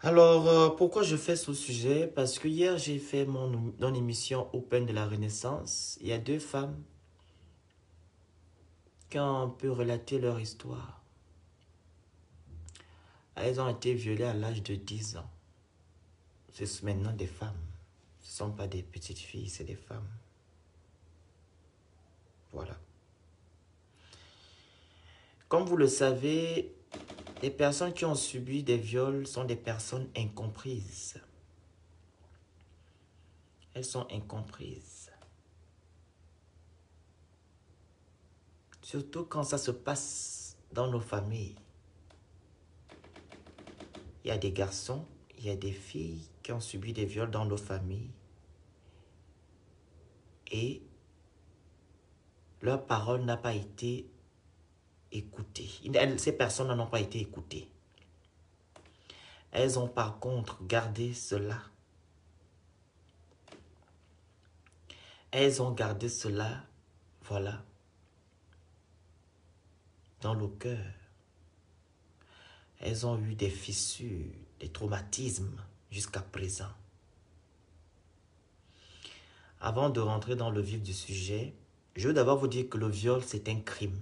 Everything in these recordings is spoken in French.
Pourquoi je fais ce sujet? Parce que hier, j'ai fait mon émission Open de la Renaissance. Il y a deux femmes qui ont un peu relaté leur histoire. Elles ont été violées à l'âge de 10 ans. C'est maintenant des femmes. Ce ne sont pas des petites filles, c'est des femmes. Voilà. Comme vous le savez, les personnes qui ont subi des viols sont des personnes incomprises. Elles sont incomprises. Surtout quand ça se passe dans nos familles. Il y a des garçons, il y a des filles qui ont subi des viols dans nos familles. Et leur parole n'a pas été écoutée. Ces personnes n'ont pas été écoutées. Elles ont par contre gardé cela. Elles ont gardé cela, voilà, dans le cœur. Elles ont eu des fissures, des traumatismes jusqu'à présent. Avant de rentrer dans le vif du sujet, je veux d'abord vous dire que le viol, c'est un crime.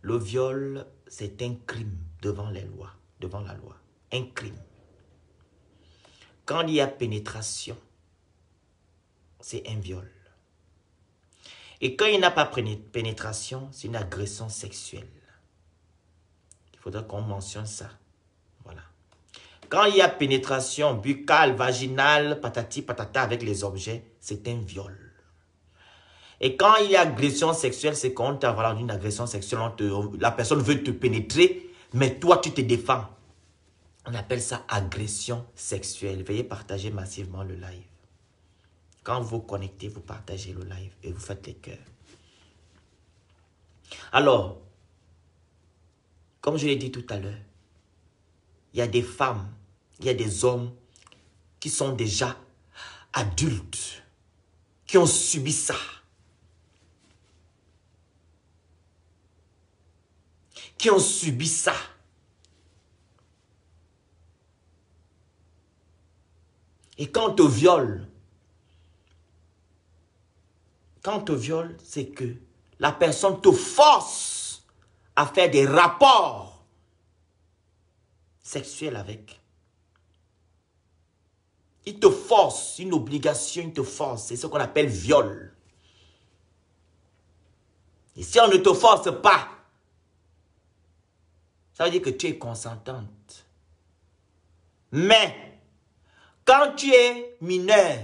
Le viol, c'est un crime devant les lois, devant la loi. Un crime. Quand il y a pénétration, c'est un viol. Et quand il n'y a pas pénétration, c'est une agression sexuelle. Il faudra qu'on mentionne ça. Voilà. Quand il y a pénétration buccale, vaginale, patati patata avec les objets, c'est un viol. Et quand il y a agression sexuelle, c'est quand tu as voilà, une agression sexuelle, la personne veut te pénétrer, mais toi tu te défends. On appelle ça agression sexuelle. Veuillez partager massivement le live. Quand vous connectez, vous partagez le live et vous faites les cœurs. Alors, comme je l'ai dit tout à l'heure, il y a des femmes, il y a des hommes qui sont déjà adultes, qui ont subi ça. Qui ont subi ça. Et quand on te viole, c'est que la personne te force à faire des rapports sexuels avec. Il te force, une obligation, il te force. C'est ce qu'on appelle viol. Et si on ne te force pas, ça veut dire que tu es consentante. Mais, quand tu es mineur,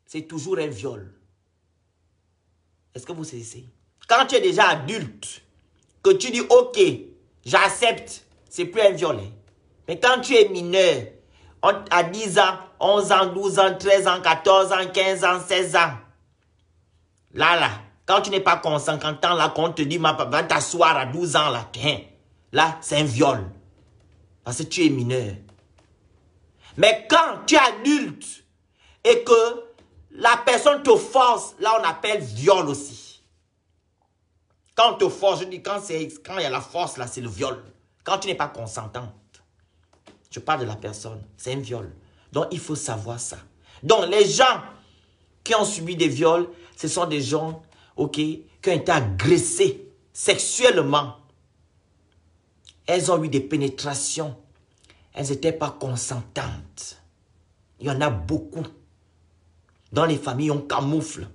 c'est toujours un viol. Est-ce que vous saisissez? Quand tu es déjà adulte, que tu dis, ok, j'accepte, c'est plus un viol. Hein. Mais quand tu es mineur, à 10 ans, 11 ans, 12 ans, 13 ans, 14 ans, 15 ans, 16 ans, là, quand tu n'es pas consentant, là, quand on te dit, va t'asseoir à 12 ans, là, c'est un viol. Parce que tu es mineur. Mais quand tu es adulte et que la personne te force, là, on appelle viol aussi. Quand on te force, je dis, quand il y a la force, là, c'est le viol. Quand tu n'es pas consentante, je parle de la personne, c'est un viol. Donc, il faut savoir ça. Donc, les gens qui ont subi des viols, ce sont des gens, ok, qui ont été agressés sexuellement. Elles ont eu des pénétrations. Elles n'étaient pas consentantes. Il y en a beaucoup. Dans les familles, on camoufle.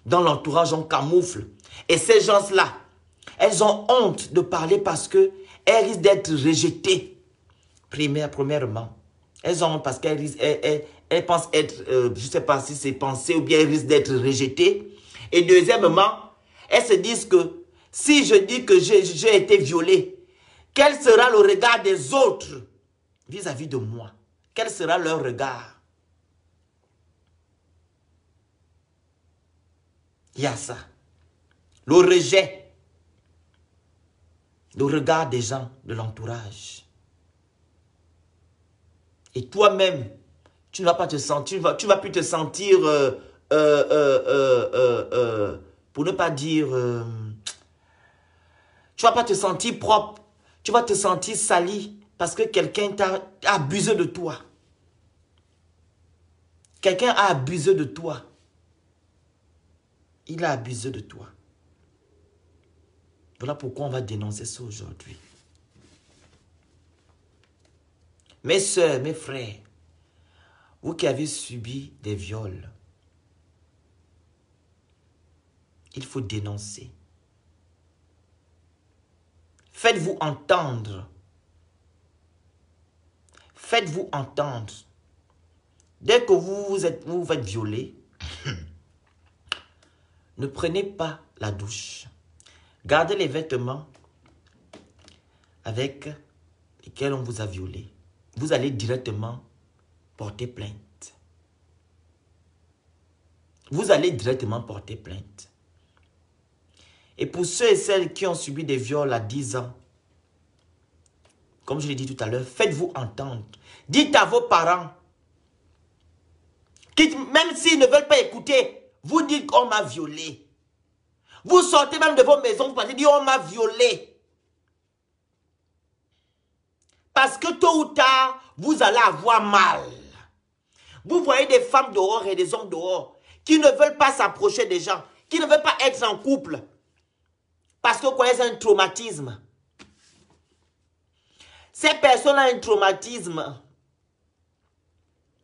Dans l'entourage, on camoufle. Et ces gens-là, elles ont honte de parler parce qu'elles risquent d'être rejetées. Premièrement. Elles ont honte parce qu'elles pensent être, je ne sais pas si c'est pensé ou bien elles risquent d'être rejetées. Et deuxièmement, elles se disent que si je dis que j'ai été violée, quel sera le regard des autres vis-à-vis de moi? Quel sera leur regard? Il y a ça. Le rejet. Le regard des gens, de l'entourage. Et toi-même, tu ne vas pas te sentir, tu vas plus te sentir, pour ne pas dire, tu ne vas pas te sentir propre. Tu vas te sentir sali parce que quelqu'un t'a abusé de toi. Quelqu'un a abusé de toi. Il a abusé de toi. Voilà pourquoi on va dénoncer ça aujourd'hui. Mes soeurs, mes frères, vous qui avez subi des viols, il faut dénoncer. Faites-vous entendre. Faites-vous entendre. Dès que vous vous faites violer, ne prenez pas la douche. Gardez les vêtements avec lesquels on vous a violé. Vous allez directement porter plainte. Vous allez directement porter plainte. Et pour ceux et celles qui ont subi des viols à 10 ans, comme je l'ai dit tout à l'heure, faites-vous entendre. Dites à vos parents, même s'ils ne veulent pas écouter, vous dites qu'on m'a violé. Vous sortez même de vos maisons, vous pensez dire on m'a violé. Parce que tôt ou tard, vous allez avoir mal. Vous voyez des femmes dehors et des hommes dehors qui ne veulent pas s'approcher des gens, qui ne veulent pas être en couple. Parce que quoi, c'est un traumatisme. Ces personnes ont un traumatisme.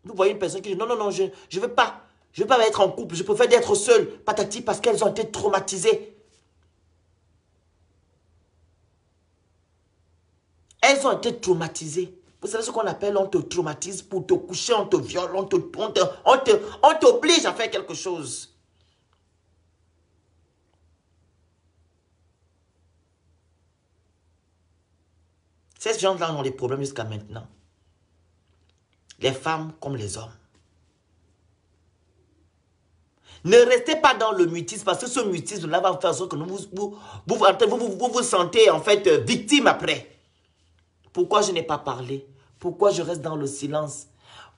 Vous voyez une personne qui dit non, non, non, je ne veux pas. Je ne veux pas être en couple, je préfère être seule. Patati, parce qu'elles ont été traumatisées. Elles ont été traumatisées. Vous savez ce qu'on appelle, on te traumatise pour te coucher, on te viole, on t'oblige à faire quelque chose. Ces gens-là ont des problèmes jusqu'à maintenant. Les femmes comme les hommes. Ne restez pas dans le mutisme parce que ce mutisme-là va faire sorte que vous vous sentez en fait victime après. Pourquoi je n'ai pas parlé? Pourquoi je reste dans le silence?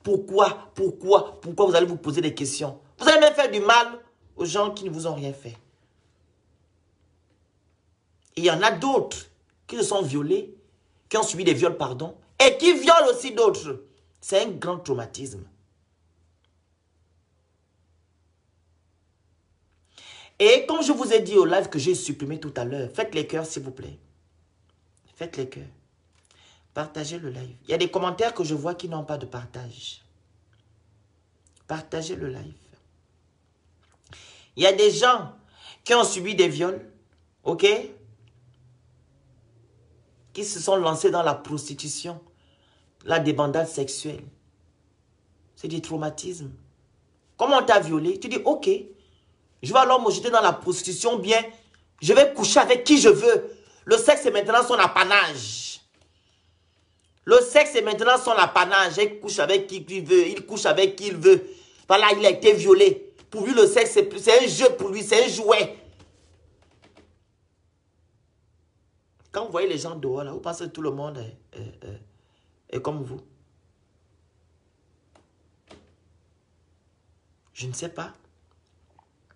Pourquoi vous allez vous poser des questions? Vous allez même faire du mal aux gens qui ne vous ont rien fait. Et il y en a d'autres qui se sont violés, qui ont subi des viols, pardon, et qui violent aussi d'autres. C'est un grand traumatisme. Et comme je vous ai dit au live que j'ai supprimé tout à l'heure, faites les cœurs s'il vous plaît. Faites les cœurs. Partagez le live. Il y a des commentaires que je vois qui n'ont pas de partage. Partagez le live. Il y a des gens qui ont subi des viols, ok? Qui se sont lancés dans la prostitution, la débandade sexuelle. C'est du traumatisme. Comme on t'a violé, tu dis ok, je vais alors me jeter dans la prostitution, bien, je vais coucher avec qui je veux. Le sexe est maintenant son apanage. Le sexe est maintenant son apanage. Il couche avec qui il veut. Il couche avec qui il veut. Voilà, il a été violé. Pour lui, le sexe, c'est un jeu pour lui. C'est un jouet. Quand vous voyez les gens dehors, là, vous pensez que tout le monde est comme vous. Je ne sais pas.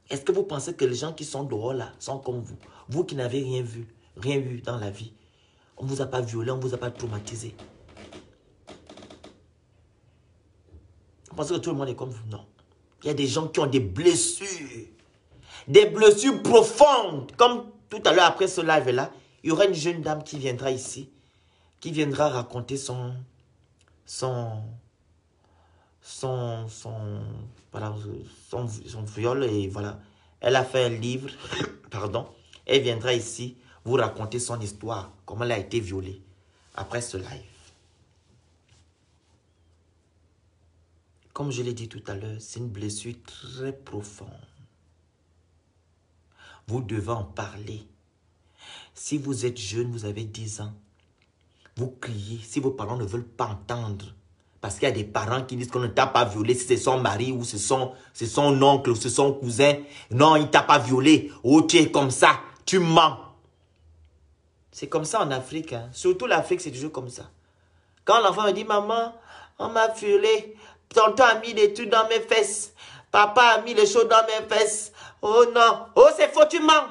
Est-ce que vous pensez que les gens qui sont dehors, là, sont comme vous? Vous qui n'avez rien vu, rien eu dans la vie. On ne vous a pas violé, on ne vous a pas traumatisé. Vous pensez que tout le monde est comme vous? Non. Il y a des gens qui ont des blessures. Des blessures profondes. Comme tout à l'heure, après ce live-là, il y aura une jeune dame qui viendra ici. Qui viendra raconter son viol. Et voilà. Elle a fait un livre. Pardon. Elle viendra ici vous raconter son histoire. Comment elle a été violée. Après ce live. Comme je l'ai dit tout à l'heure, c'est une blessure très profonde. Vous devez en parler. Si vous êtes jeune, vous avez 10 ans, vous criez. Si vos parents ne veulent pas entendre, parce qu'il y a des parents qui disent qu'on ne t'a pas violé, si c'est son mari ou c'est son oncle ou c'est son cousin. Non, il ne t'a pas violé. Oh, tu es comme ça, tu mens. C'est comme ça en Afrique. Hein. Surtout l'Afrique, c'est toujours comme ça. Quand l'enfant me dit, maman, on m'a violé. Tonton a mis des trucs dans mes fesses. Papa a mis les choses dans mes fesses. Oh non. Oh, c'est faux, tu mens.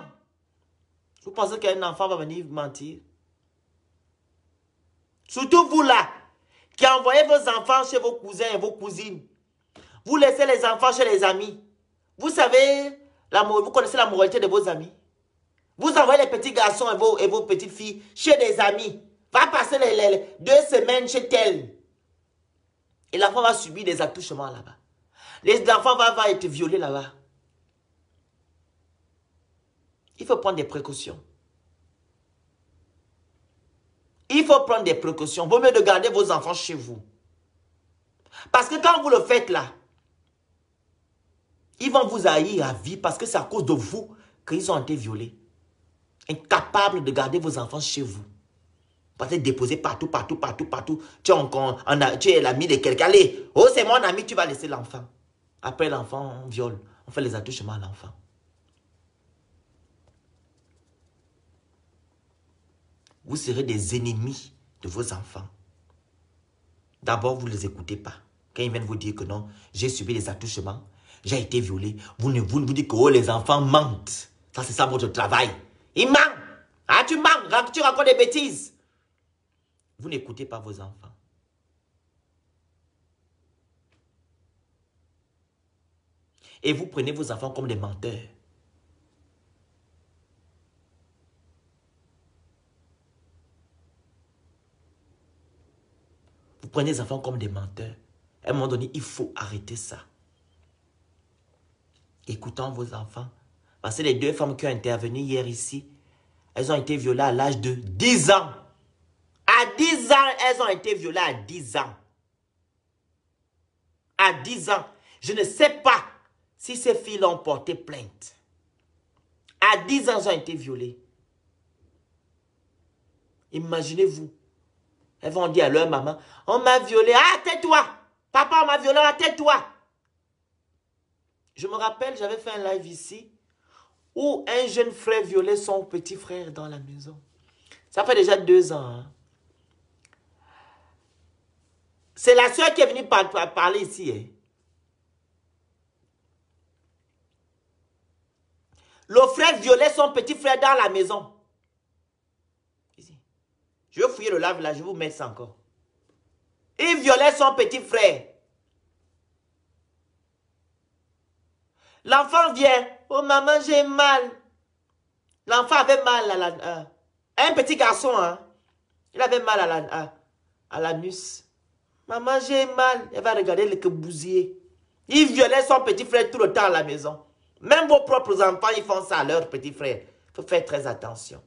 Vous pensez qu'un enfant va venir mentir? Surtout vous là, qui envoyez vos enfants chez vos cousins et vos cousines. Vous laissez les enfants chez les amis. Vous savez, vous connaissez la moralité de vos amis. Vous envoyez les petits garçons et vos petites filles chez des amis. Va passer les 2 semaines chez tel. Et l'enfant va subir des attouchements là-bas. Les enfants vont être violés là-bas. Il faut prendre des précautions. Il faut prendre des précautions. Vaut mieux de garder vos enfants chez vous. Parce que quand vous le faites là, ils vont vous haïr à vie parce que c'est à cause de vous qu'ils ont été violés. Incapables de garder vos enfants chez vous. Vous allez déposer partout, partout, partout, partout. Tu es l'ami de quelqu'un. Allez, oh c'est mon ami, tu vas laisser l'enfant. Après l'enfant, on viole. On fait les attouchements à l'enfant. Vous serez des ennemis de vos enfants. D'abord, vous ne les écoutez pas. Quand ils viennent vous dire que non, j'ai subi des attouchements, j'ai été violé, vous vous dites que oh, les enfants mentent. Ça, c'est ça votre travail. Ils mentent. Ah, tu mens, tu racontes des bêtises. Vous n'écoutez pas vos enfants. Et vous prenez vos enfants comme des menteurs. Vous prenez les enfants comme des menteurs. À un moment donné, il faut arrêter ça. Écoutons vos enfants. Parce que les 2 femmes qui ont intervenu hier ici, elles ont été violées à l'âge de 10 ans. À 10 ans, elles ont été violées à 10 ans. À 10 ans. Je ne sais pas si ces filles ont porté plainte. À 10 ans, elles ont été violées. Imaginez-vous. Elles vont dire à leur maman, on m'a violée. Ah, tais-toi. Papa, on m'a violée. Ah, tais-toi. Je me rappelle, j'avais fait un live ici où un jeune frère violait son petit frère dans la maison. Ça fait déjà 2 ans. Hein. C'est la soeur qui est venue parler ici. Hein. Le frère violait son petit frère dans la maison. Ici. Je vais fouiller le live là, je vais vous mettre ça encore. Il violait son petit frère. L'enfant vient. Oh maman, j'ai mal. L'enfant avait mal à la... un petit garçon, hein. Il avait mal à l'anus. Maman, j'ai mal. Elle va regarder le bousiller. Il violait son petit frère tout le temps à la maison. Même vos propres enfants, ils font ça à leur petit frère. Il faut faire très attention.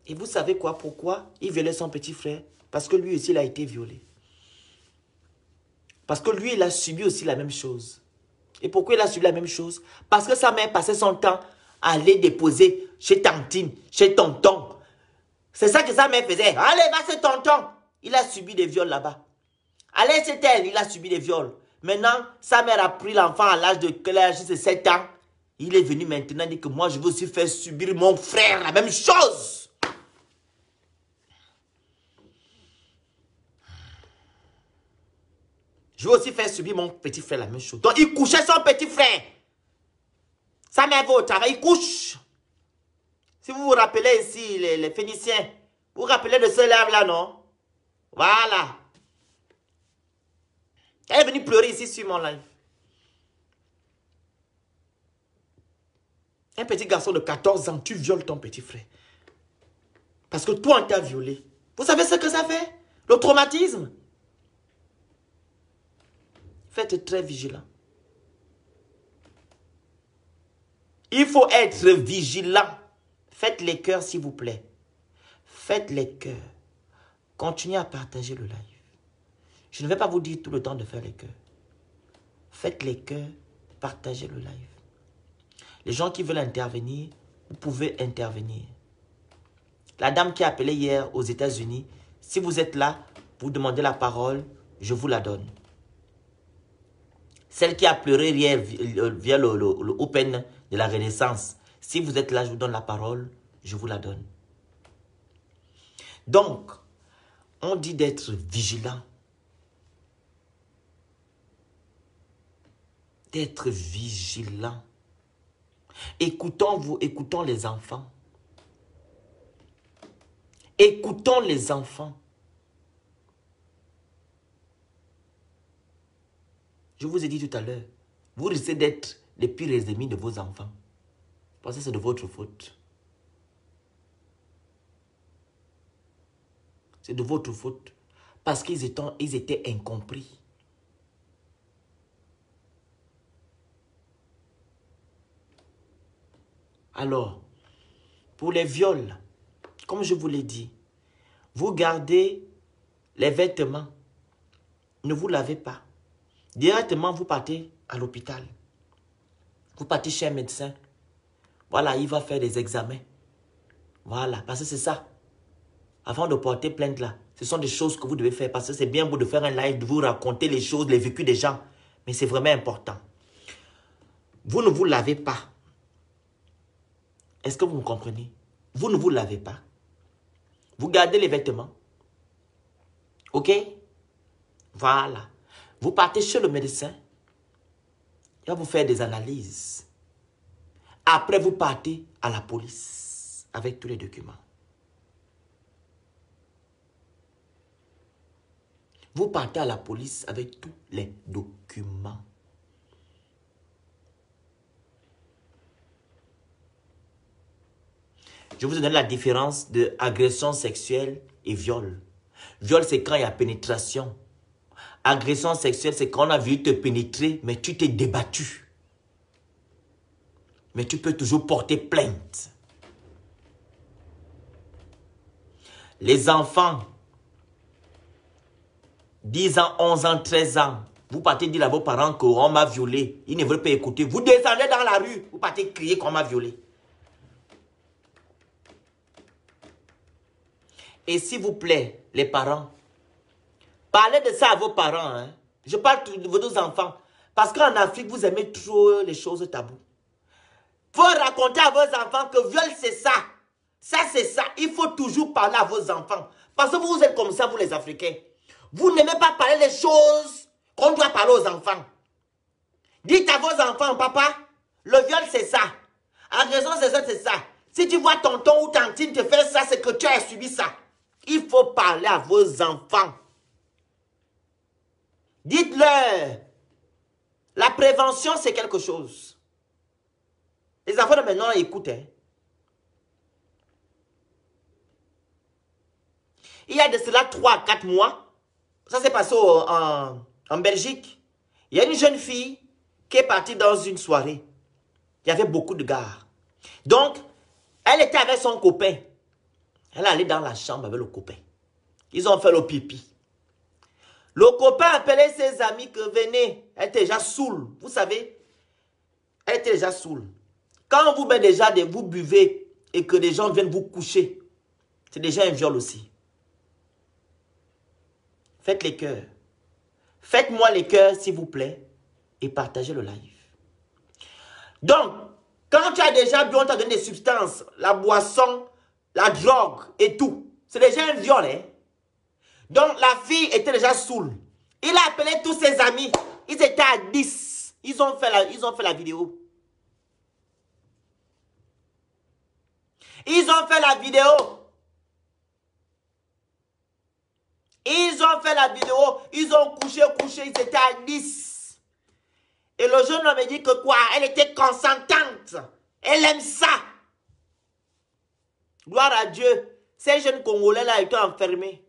Et vous savez quoi? Pourquoi il violait son petit frère? Parce que lui aussi, il a été violé. Parce que lui, il a subi aussi la même chose. Et pourquoi il a subi la même chose? Parce que sa mère passait son temps à aller déposer chez tantine, chez tonton. C'est ça que sa mère faisait. Allez, va chez tonton. Il a subi des viols là-bas. Allez chez elle, il a subi des viols. Maintenant, sa mère a pris l'enfant à l'âge de 7 ans. Il est venu maintenant dire que moi, je veux aussi faire subir mon frère la même chose. Je veux aussi faire subir mon petit frère la même chose. Donc, il couchait son petit frère. Sa mère va au travail, il couche. Si vous vous rappelez ici, les Phéniciens, vous vous rappelez de ce lèvre-là, non? Voilà. Elle est venue pleurer ici sur mon live. Un petit garçon de 14 ans, tu violes ton petit frère. Parce que toi, on t'a violé. Vous savez ce que ça fait? Le traumatisme. Faites très vigilant. Il faut être vigilant. Faites les cœurs, s'il vous plaît. Faites les cœurs. Continuez à partager le live. Je ne vais pas vous dire tout le temps de faire les cœurs. Faites les cœurs, partagez le live. Les gens qui veulent intervenir, vous pouvez intervenir. La dame qui a appelé hier aux États-Unis, si vous êtes là, vous demandez la parole, je vous la donne. Celle qui a pleuré hier via le Open de la Renaissance, si vous êtes là, je vous donne la parole, je vous la donne. Donc, on dit d'être vigilant. D'être vigilant. Écoutons les enfants. Écoutons les enfants. Je vous ai dit tout à l'heure, vous risquez d'être les pires ennemis de vos enfants. Parce que c'est de votre faute. C'est de votre faute. Parce qu'ils étaient incompris. Alors, pour les viols, comme je vous l'ai dit, vous gardez les vêtements. Ne vous lavez pas. Directement, vous partez à l'hôpital. Vous partez chez un médecin. Voilà, il va faire des examens. Voilà, parce que c'est ça. Avant de porter plainte là, ce sont des choses que vous devez faire. Parce que c'est bien beau de faire un live, de vous raconter les choses, les vécus des gens. Mais c'est vraiment important. Vous ne vous lavez pas. Est-ce que vous me comprenez? Vous ne vous lavez pas. Vous gardez les vêtements. Ok? Voilà. Vous partez chez le médecin. Il va vous faire des analyses. Après, vous partez à la police avec tous les documents. Vous partez à la police avec tous les documents. Je vous donne la différence de agression sexuelle et viol. Viol, c'est quand il y a pénétration. Agression sexuelle, c'est quand on a vu te pénétrer, mais tu t'es débattu. Mais tu peux toujours porter plainte. Les enfants, 10 ans, 11 ans, 13 ans, vous partez dire à vos parents qu'on m'a violé. Ils ne veulent pas écouter. Vous descendez dans la rue, vous partez crier qu'on m'a violé. Et s'il vous plaît, les parents, parlez de ça à vos parents. Hein. Je parle de vos enfants. Parce qu'en Afrique, vous aimez trop les choses taboues. Il faut raconter à vos enfants que viol, c'est ça. Ça, c'est ça. Il faut toujours parler à vos enfants. Parce que vous êtes comme ça, vous les Africains. Vous n'aimez pas parler des choses qu'on doit parler aux enfants. Dites à vos enfants, papa, le viol, c'est ça. Agression, c'est ça, c'est ça. Si tu vois tonton ou tantine te faire ça, c'est que tu as subi ça. Il faut parler à vos enfants. Dites-leur. La prévention, c'est quelque chose. Les enfants de maintenant écoutent. Hein. Il y a de cela 3 à 4 mois. Ça s'est passé en Belgique. Il y a une jeune fille qui est partie dans une soirée. Il y avait beaucoup de gars. Donc, elle était avec son copain. Elle est allée dans la chambre avec le copain. Ils ont fait le pipi. Le copain appelait ses amis que venez. Elle était déjà saoule. Vous savez, elle était déjà saoule. Quand vous vous buvez et que des gens viennent vous coucher, c'est déjà un viol aussi. Faites les cœurs. Faites-moi les cœurs, s'il vous plaît, et partagez le live. Donc, quand tu as déjà bu, on t'a donné des substances, la boisson, la drogue et tout, c'est déjà un viol. Hein? Donc, la fille était déjà saoule. Il a appelé tous ses amis. Ils étaient à 10. Ils ont fait la vidéo. Ils ont fait la vidéo. Ils ont fait la vidéo. Ils ont couché. Ils étaient à 10. Et le jeune homme me dit que quoi? Elle était consentante. Elle aime ça. Gloire à Dieu. Ces jeunes Congolais-là étaient enfermés.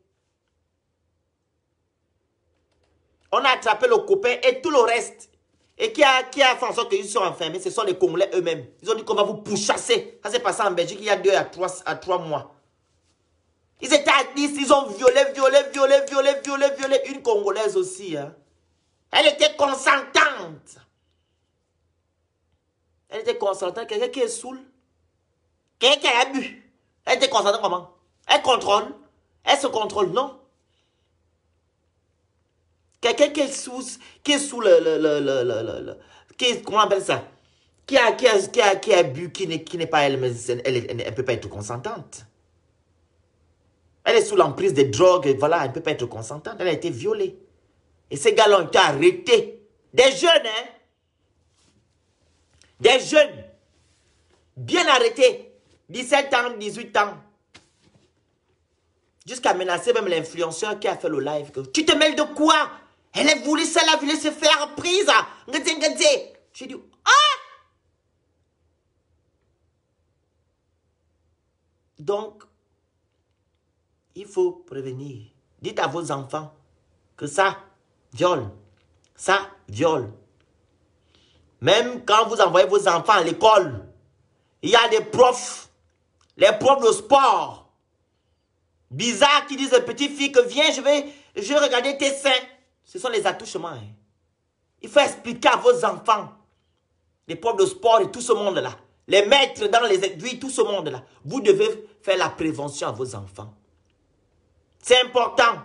On a attrapé le copain et tout le reste. Et qui a fait en sorte qu'ils sont enfermés, ce sont les Congolais eux-mêmes. Ils ont dit qu'on va vous pourchasser. Ça s'est passé en Belgique il y a 2 à 3 mois. Ils étaient à 10, ils ont violé une Congolaise aussi. Hein. Elle était consentante. Elle était consentante. Quelqu'un qui est saoul. Quelqu'un qui a bu. Elle était consentante comment? Elle contrôle. Elle se contrôle, non? Quelqu'un qui est sous comment on appelle ça? Qui a bu, qui n'est pas elle, mais elle ne peut pas être consentante. Elle est sous l'emprise des drogues, voilà, elle ne peut pas être consentante. Elle a été violée. Et ces gars-là ont été arrêtés. Des jeunes, hein? Des jeunes. Bien arrêtés. 17 ans, 18 ans. Jusqu'à menacer même l'influenceur qui a fait le live. Que, tu te mêles de quoi? Elle a voulu ça, elle a voulu se faire prise. J'ai dit, ah! Donc, il faut prévenir. Dites à vos enfants que ça, viol. Ça, viol. Même quand vous envoyez vos enfants à l'école, il y a des profs, les profs de sport, bizarres qui disent aux petites filles que viens, je vais regarder tes seins. Ce sont les attouchements. Hein. Il faut expliquer à vos enfants, les profs de sport et tout ce monde-là, les maîtres dans les aiguilles, tout ce monde-là. Vous devez faire la prévention à vos enfants. C'est important.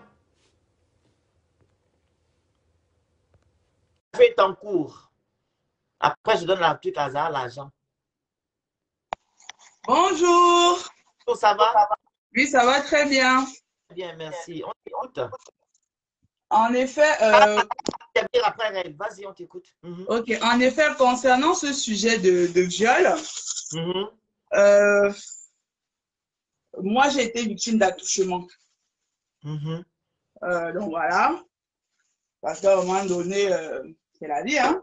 Faites en cours. Après, je donne la truc à l'argent. Bonjour. Ça va? Oui, ça va très bien. Bien, merci. On t'écoute. En effet, vas-y, on t'écoute. Ok. En effet, concernant ce sujet de viol, moi, j'ai été victime d'attouchement. Donc voilà. Parce qu'à un moment donné, c'est la vie, hein.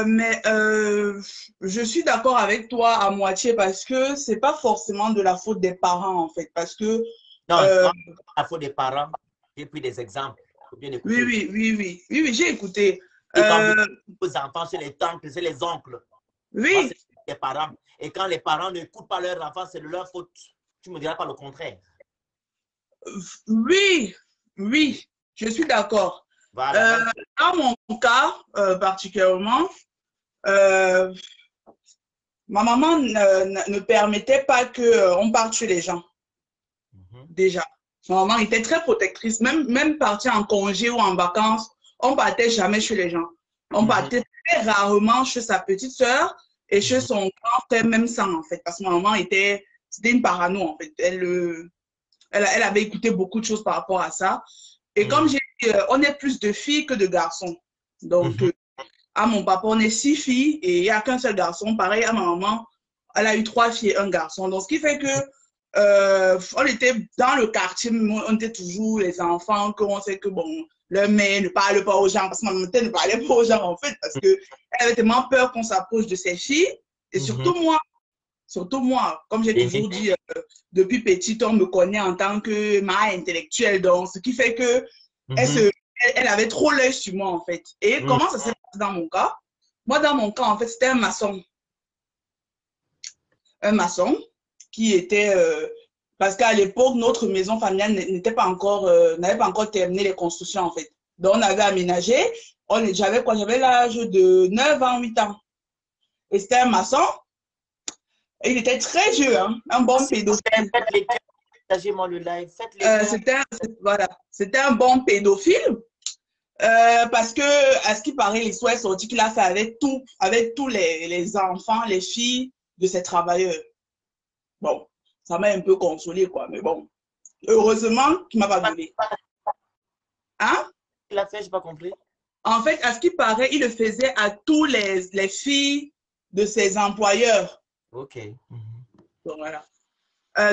Mais je suis d'accord avec toi à moitié parce que c'est pas forcément de la faute des parents, en fait. Parce que. Non, c'est pas la faute des parents. J'ai pris des exemples. Faut bien écouter. Oui, j'ai écouté. Et quand vos enfants, c'est les tantes, c'est les oncles. Oui. C'est les parents. Et quand les parents n'écoutent pas leurs enfants, c'est de leur faute. Tu ne me diras pas le contraire. Oui, je suis d'accord. Voilà. Dans mon cas, particulièrement, ma maman ne permettait pas qu'on parte chez les gens. Déjà. Ma maman était très protectrice. Même partir en congé ou en vacances, on ne partait jamais chez les gens. On partait très rarement chez sa petite sœur et chez son grand frère, même sans, en fait. Parce que ma maman c'était une parano, en fait. Elle avait écouté beaucoup de choses par rapport à ça. Et comme j'ai dit, on est plus de filles que de garçons. Donc, à mon papa, on est 6 filles et il n'y a qu'un seul garçon. Pareil, à ma maman, elle a eu 3 filles et un garçon. Donc, ce qui fait que on était dans le quartier, on était toujours les enfants, qu'on sait que, bon, leur mère ne parle pas aux gens, parce que ma maman ne parlait pas aux gens, en fait, parce qu'elle avait tellement peur qu'on s'approche de ses filles. Et surtout moi, comme j'ai toujours dit, depuis petite, on me connaît en tant que mère intellectuelle. Donc, ce qui fait que elle avait trop l'œil sur moi, en fait. Et comment ça s'est passé dans mon cas? Moi, dans mon cas, en fait, c'était un maçon. Un maçon qui était... parce qu'à l'époque, notre maison familiale n'avait pas encore terminé les constructions, en fait. Donc, on avait aménagé. J'avais l'âge de 9 ans, 8 ans. Et c'était un maçon. Il était très vieux, hein, un bon pédophile. Partagez-moi le live. C'était un bon pédophile. Parce que, à ce qui paraît, l'histoire est sortie qu'il a fait avec tous les enfants, les filles de ses travailleurs. Bon, ça m'a un peu consolé, quoi. Mais bon, heureusement qu'il ne m'a pas violé. Hein? Il a fait, je n'ai pas compris. En fait, à ce qui paraît, il le faisait à tous les filles de ses employeurs. Ok. Donc, voilà.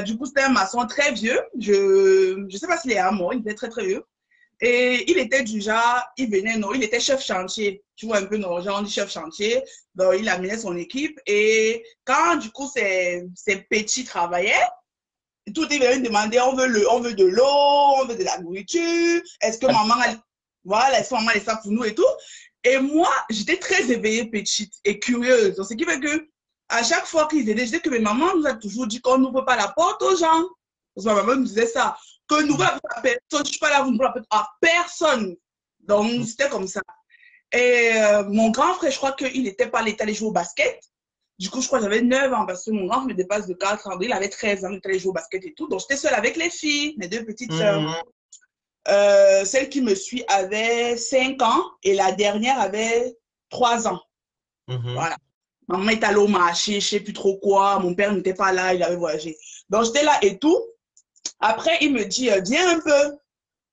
Du coup, c'était un maçon très vieux. Je ne sais pas s'il est mort, il était très, très vieux. Et il était du genre, il était chef chantier. Tu vois un peu, non, genre, on dit chef chantier. Donc, il amenait son équipe. Et quand, du coup, ces petits travaillaient, tout est venu demander, on veut de l'eau, on veut de la nourriture. Est-ce que maman a ça pour nous et tout. Et moi, j'étais très éveillée, petite et curieuse. Donc, ce qui fait que, à chaque fois qu'ils venaient, je disais que mes mamans nous a toujours dit qu'on n'ouvre pas la porte aux gens. Parce que ma maman me disait ça. Que nous la porte à personne. Je ne suis pas là, vous n'ouvrez la porte à personne. Donc, c'était comme ça. Et mon grand frère, je crois qu'il n'était pas allé jouer au basket. Du coup, je crois que j'avais 9 ans parce que mon grand frère me dépasse de 4 ans. Il avait 13 ans, il était allé jouer au basket et tout. Donc, j'étais seule avec les filles, mes 2 petites sœurs. Celle qui me suit avait 5 ans et la dernière avait 3 ans. Voilà. Maman est allée au marché, je ne sais plus trop quoi. Mon père n'était pas là, il avait voyagé. Donc, j'étais là et tout. Après, il me dit, viens un peu.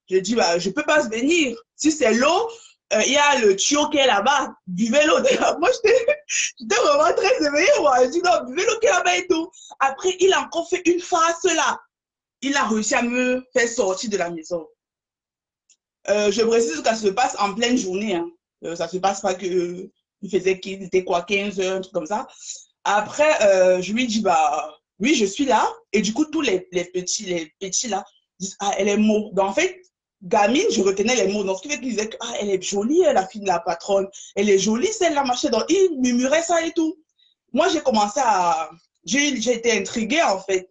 Je dis, bah, je ne peux pas venir. Si c'est l'eau, il y a le tuyau qui est là-bas. Buvez l'eau. Moi, j'étais vraiment très éveillée. Moi. Je dis, non, buvez l'eau qui est là-bas et tout. Après, il a encore fait une phrase là. il a réussi à me faire sortir de la maison. Je précise que ça se passe en pleine journée. Hein. Ça se passe pas que il faisait qu'il était quoi, 15 heures, un truc comme ça. Après, je lui dis, bah, oui, je suis là. Et du coup, tous les petits là, disent, ah, elle est morte. Donc, en fait, gamine, je retenais les mots. Donc, ce qui fait qu'ils disaient que, ah, elle est jolie, la fille de la patronne. Elle est jolie, celle-là, machin. Donc, ils murmuraient ça et tout. Moi, j'ai commencé à... J'ai été intriguée, en fait.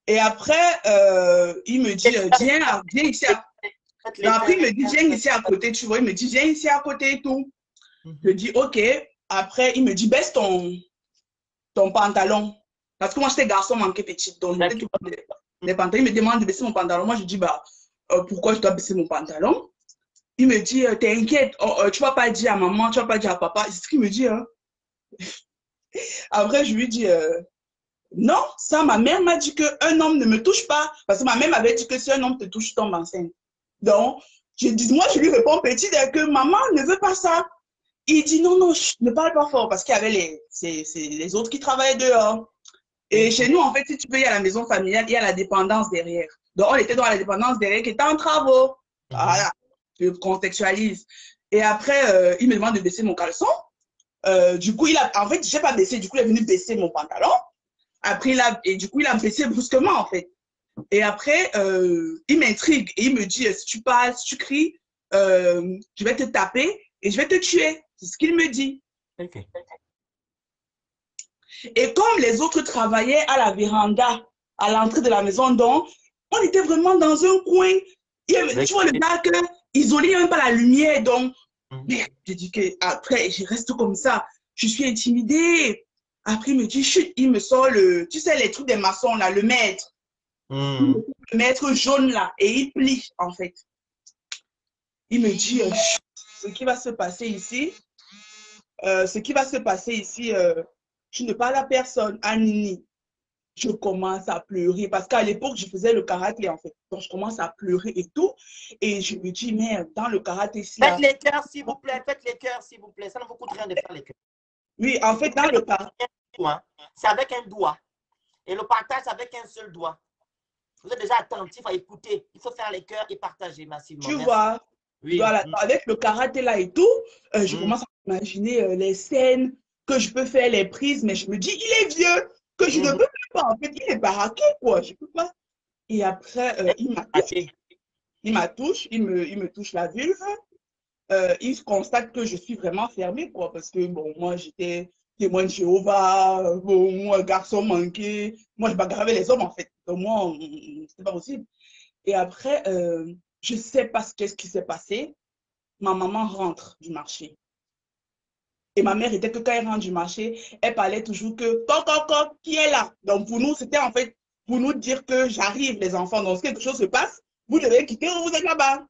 Et après, il me dit, viens ici. Après, il me dit, viens ici à côté, tu vois. Il me dit, viens ici à côté et tout. Je dis, OK. Après, il me dit, baisse ton pantalon. Parce que moi, j'étais garçon manqué petite. Donc, les pantalons. Il me demande de baisser mon pantalon. Moi, je dis, bah, pourquoi je dois baisser mon pantalon? Il me dit, t'inquiète, tu vas pas dire à maman, tu vas pas dire à papa. C'est ce qu'il me dit. Hein. Après, je lui dis, non, ça, ma mère m'a dit qu'un homme ne me touche pas. Parce que ma mère m'avait dit que si un homme te touche, tu tombes enceinte. Donc, moi, je lui réponds petit que maman ne veut pas ça. Il dit non, non, ne parle pas fort parce qu'il y avait les autres qui travaillaient dehors. Et chez nous, en fait, si tu veux, il y a la maison familiale, il y a la dépendance derrière. Donc, on était dans la dépendance derrière qui était en travaux. Voilà, je contextualise. Et après, il me demande de baisser mon caleçon. Du coup, en fait, je n'ai pas baissé. Du coup, il est venu baisser mon pantalon. Après, du coup, il a baissé brusquement, en fait. Et après, il m'intrigue et il me dit, si tu parles, si tu cries, je vais te taper et je vais te tuer. C'est ce qu'il me dit. Okay. Et comme les autres travaillaient à la véranda, à l'entrée de la maison, donc, on était vraiment dans un coin. Tu vois le gars isolé, il n'y a même pas la lumière. Donc, merde, je dis qu'après, je reste comme ça. Je suis intimidée. Après, il me dit, chut, il me sort tu sais, les trucs des maçons, là, le maître. Le maître jaune, là, et il plie, en fait. Il me dit, ce qui va se passer ici, tu ne parles à personne, à Nini. Je commence à pleurer parce qu'à l'époque, je faisais le karaté, en fait. Donc, je commence à pleurer et tout. Et je me dis, merde, dans le karaté, faites les cœurs, s'il vous plaît. Faites les cœurs, s'il vous plaît. Ça ne vous coûte rien de faire les cœurs. Oui, en fait, dans le karaté. C'est avec un doigt. Et le partage, c'est avec un seul doigt. Vous êtes déjà attentif à écouter. Il faut faire les cœurs et partager massivement. Tu vois, oui. Voilà, avec le karaté là et tout, je commence à imaginer les scènes, que je peux faire les prises, mais je me dis, il est vieux, que je ne peux pas. En fait, il est baraqué, quoi. Je ne peux pas. Et après, il me touche la vulve. Il constate que je suis vraiment fermée, quoi, parce que, bon, moi, j'étais témoin de Jéhovah, bon, moi, garçon manqué. Moi, je bagarrais les hommes, en fait. Donc, moi, c'était pas possible. Et après, je ne sais pas ce qui s'est passé. Ma maman rentre du marché. Et ma mère était que quand elle rentre du marché, elle parlait toujours que qui est là. Donc pour nous, c'était en fait pour nous dire que j'arrive, les enfants. Donc si quelque chose se passe, vous devez quitter, vous êtes là-bas.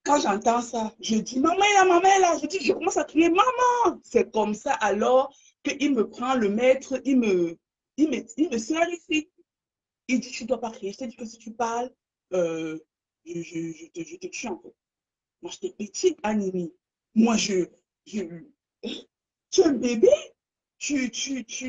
Quand j'entends ça, je dis maman est là, maman est là. Je commence à crier maman. C'est comme ça alors qu'il me prend le maître, il me serre ici. Il dit, tu ne dois pas crier. Je t'ai dit que si tu parles, je te tue en fait. Moi, j'étais petite, Animi. Moi, tu es un bébé, tu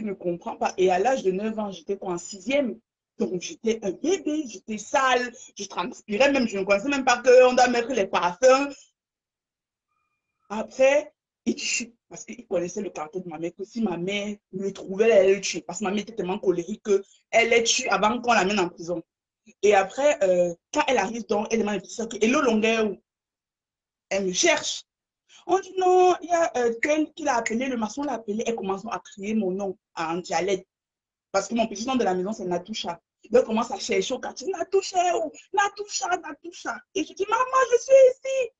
ne comprends pas. Et à l'âge de 9 ans, j'étais en 6e. Donc, j'étais un bébé, j'étais sale, je transpirais même, je ne connaissais même pas qu'on doit mettre les parfums. Après, parce qu'il connaissait le caractère de ma mère, que si ma mère le trouvait, elle allait le tuer. Parce que ma mère était tellement colérique qu'elle les tue avant qu'on l'amène en prison. Et après, quand elle arrive, donc, elle demande à petite que Hello Longueur, elle me cherche. On dit non, il y a quelqu'un qui l'a appelé, le maçon l'a appelé, elle commence à crier mon nom en dialecte. Parce que mon petit nom de la maison, c'est Natoucha. Elle commence à chercher au quartier, Natoucha, Natoucha, Natoucha. Et je dis, maman, je suis ici.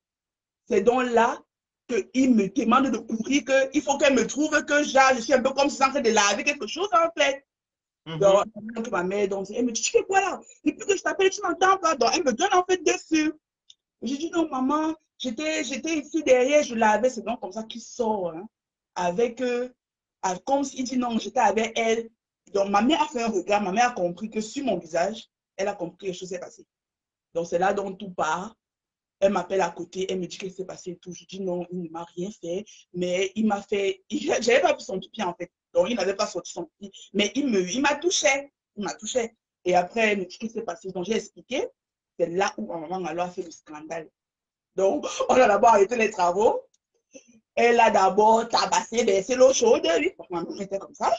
C'est donc là qu'il me demande de courir, qu'il faut qu'elle me trouve, que je suis un peu comme si en train de laver quelque chose en fait. Donc, ma mère, donc, elle me dit, tu fais quoi là? Depuis que je t'appelle, tu n'entends pas. Donc, elle me donne en fait dessus. Je dis, non, maman, j'étais ici derrière, je lavais. C'est donc comme ça qu'il sort. Hein, avec, comme s'il dit non, j'étais avec elle. Donc, ma mère a fait un regard. Ma mère a compris que sur mon visage, elle a compris que quelque chose s'est passé. Donc, c'est là dont tout part. Elle m'appelle à côté, elle me dit qu'est-ce qui s'est passé et tout. Je dis non, il ne m'a rien fait, mais il m'a fait. J'avais pas vu son pied en fait. Donc, il n'avait pas sorti son pied, mais il m'a touché. Il m'a touché. Et après, elle me dit ce qui s'est passé. Donc, j'ai expliqué. C'est là où maman alors a fait le scandale. Donc, on a d'abord arrêté les travaux. Elle a d'abord tabassé, versé l'eau chaude. Oui, maman était comme ça.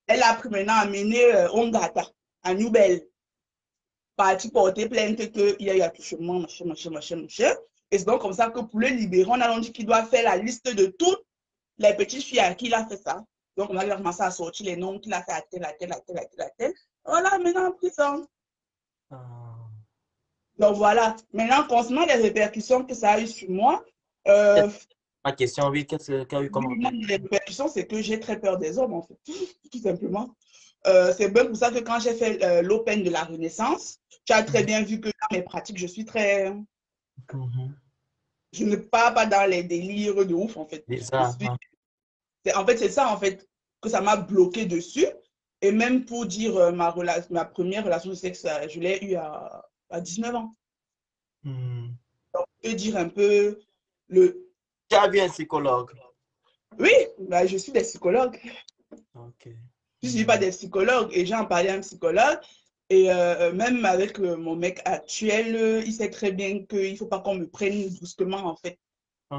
Elle a pris maintenant amené Ongata à Nouvelle. Parti porter plainte qu'il y a eu attouchement, machin. Et c'est donc comme ça que pour le libérer, on a dit qu'il doit faire la liste de toutes les petites filles à qui il a fait ça. Donc, on a commencé à sortir les noms qu'il a fait à tel. Voilà, maintenant en prison. Donc, voilà. Maintenant, concernant les répercussions que ça a eu sur moi, Ma question, oui, qu'est-ce qu'il y a eu comme les répercussions, c'est que j'ai très peur des hommes, en fait, tout simplement. C'est bien pour ça que quand j'ai fait l'Open de la Renaissance, tu as très bien vu que dans mes pratiques, je suis très... Je ne pars pas dans les délires de ouf, en fait. En fait, c'est ça, en fait, que ça m'a bloqué dessus. Et même pour dire ma première relation de sexe, je l'ai eue à 19 ans. Donc, je peux dire un peu le... Tu as vu un psychologue? Oui, bah, je suis des psychologues. Je ne suis pas des psychologues et j'ai en parlé à un psychologue. Et même avec mon mec actuel, il sait très bien qu'il ne faut pas qu'on me prenne brusquement, en fait.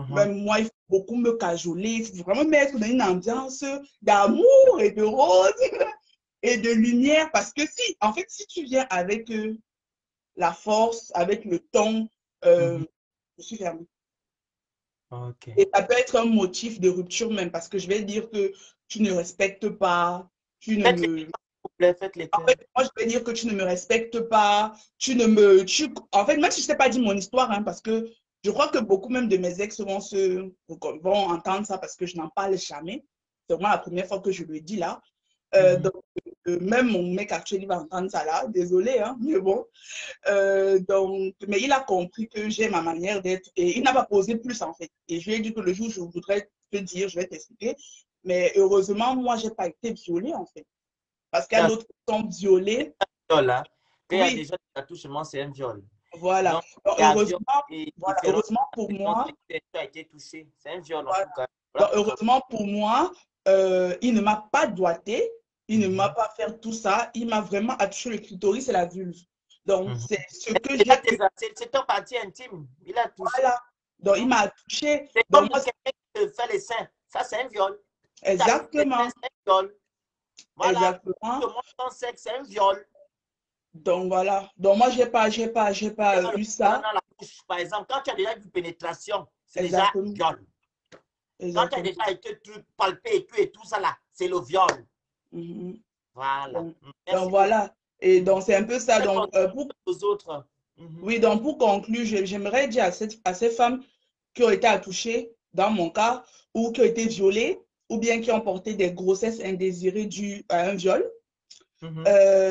Même moi, il faut beaucoup me cajoler. Il faut vraiment mettre dans une ambiance d'amour et de rose et de lumière. Parce que en fait, si tu viens avec la force, avec le ton, je suis fermée. Et ça peut être un motif de rupture même, parce que je vais dire que tu ne respectes pas, tu ne me... En fait, moi, je vais dire que tu ne me respectes pas, tu ne me... En fait, même si je ne t'ai pas dit mon histoire, hein, parce que je crois que beaucoup même de mes ex vont entendre ça parce que je n'en parle jamais. C'est vraiment la première fois que je le dis là. Donc, même mon mec actuel, il va entendre ça là. Désolé, hein, mais bon. Donc, mais il a compris que j'ai ma manière d'être et il n'a pas posé plus en fait. Et je lui ai dit que le jour où je voudrais te dire, je vais t'expliquer. Mais heureusement, moi, je n'ai pas été violée en fait. Parce qu'il y a d'autres qui sont violés. Quand il y a déjà des attouchements, c'est un viol. Voilà. Donc, heureusement pour moi. Tu as été touché. C'est un viol en tout cas. Donc, heureusement pour moi, il ne m'a pas doigté. Il ne m'a pas fait tout ça. Il m'a vraiment attouché le clitoris et la vulve. Donc, c'est ce que j'ai... C'est ton partie intime. Il a touché. Voilà. Donc, il m'a touché. C'est comme quelqu'un qui te fait les seins. Ça, c'est un viol. Exactement. C'est un viol. Voilà. Exactement. Tout le monde ton sexe, c'est un viol. Donc, voilà. Donc, moi, j'ai pas eu ça. Dans la bouche, par exemple, quand tu as déjà vu pénétration, c'est déjà un viol. Quand tu as déjà été palpé et tout ça là, c'est le viol. Voilà. Donc, voilà. Et donc, c'est un peu ça. Donc, pour les autres. Oui, donc pour conclure, j'aimerais dire à ces femmes qui ont été attouchées, dans mon cas, ou qui ont été violées, ou bien qui ont porté des grossesses indésirées dues à un viol.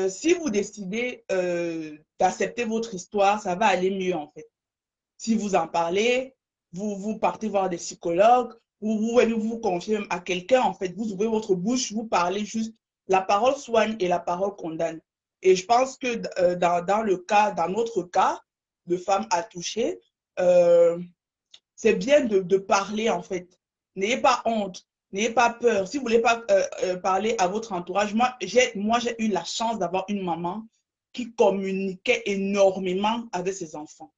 Si vous décidez d'accepter votre histoire, ça va aller mieux en fait. Si vous en parlez, vous partez voir des psychologues, vous confiez à quelqu'un en fait, vous ouvrez votre bouche, vous parlez juste. La parole soigne et la parole condamne. Et je pense que dans notre cas de femmes attouchées, c'est bien de parler en fait. N'ayez pas honte, n'ayez pas peur. Si vous ne voulez pas parler à votre entourage, moi j'ai eu la chance d'avoir une maman qui communiquait énormément avec ses enfants.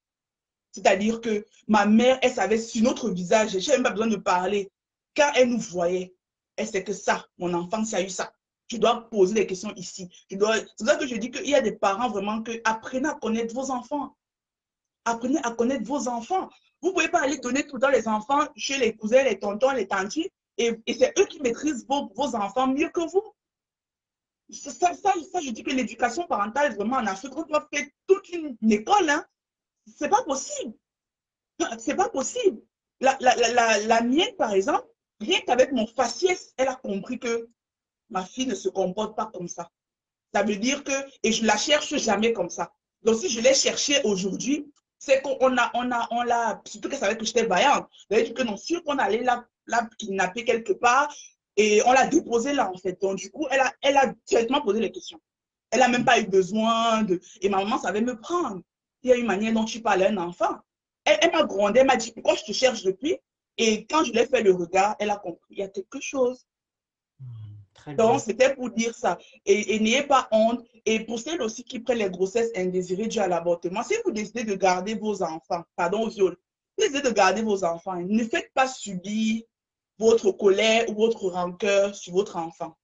C'est-à-dire que ma mère, elle savait sur notre visage, je n'avais même pas besoin de parler. Quand elle nous voyait, elle sait que ça, mon enfant, ça a eu ça. Tu dois poser des questions ici. C'est pour ça que je dis qu'il y a des parents vraiment que apprenez à connaître vos enfants. Apprenez à connaître vos enfants. Vous ne pouvez pas aller donner tout le temps les enfants chez les cousins, les tontons, les tantis, et c'est eux qui maîtrisent vos enfants mieux que vous. Ça, je dis que l'éducation parentale, vraiment en Afrique, on doit faire toute une école. Hein. C'est pas possible. C'est pas possible. La mienne, par exemple, rien qu'avec mon faciès, elle a compris que ma fille ne se comporte pas comme ça. Ça veut dire que, et je ne la cherche jamais comme ça. Donc, si je l'ai cherchée aujourd'hui, c'est qu'on l'a, surtout qu'elle savait que j'étais vaillante. Elle a dit que non, sûr qu'on allait la kidnapper quelque part et on l'a déposée là, en fait. Donc, du coup, elle a directement posé les questions. Elle n'a même pas eu besoin de... Et ma maman savait me prendre. Il y a une manière dont tu parles à un enfant. Elle m'a grondé, elle m'a dit, pourquoi je te cherche depuis? Et quand je lui ai fait le regard, elle a compris, il y a quelque chose. Très Donc, bien. c'était pour dire ça. Et n'ayez pas honte. Et pour celles aussi qui prennent les grossesses indésirées dues à l'avortement, si vous décidez de garder vos enfants, pardon, au viol, si vous décidez de garder vos enfants, ne faites pas subir votre colère ou votre rancœur sur votre enfant.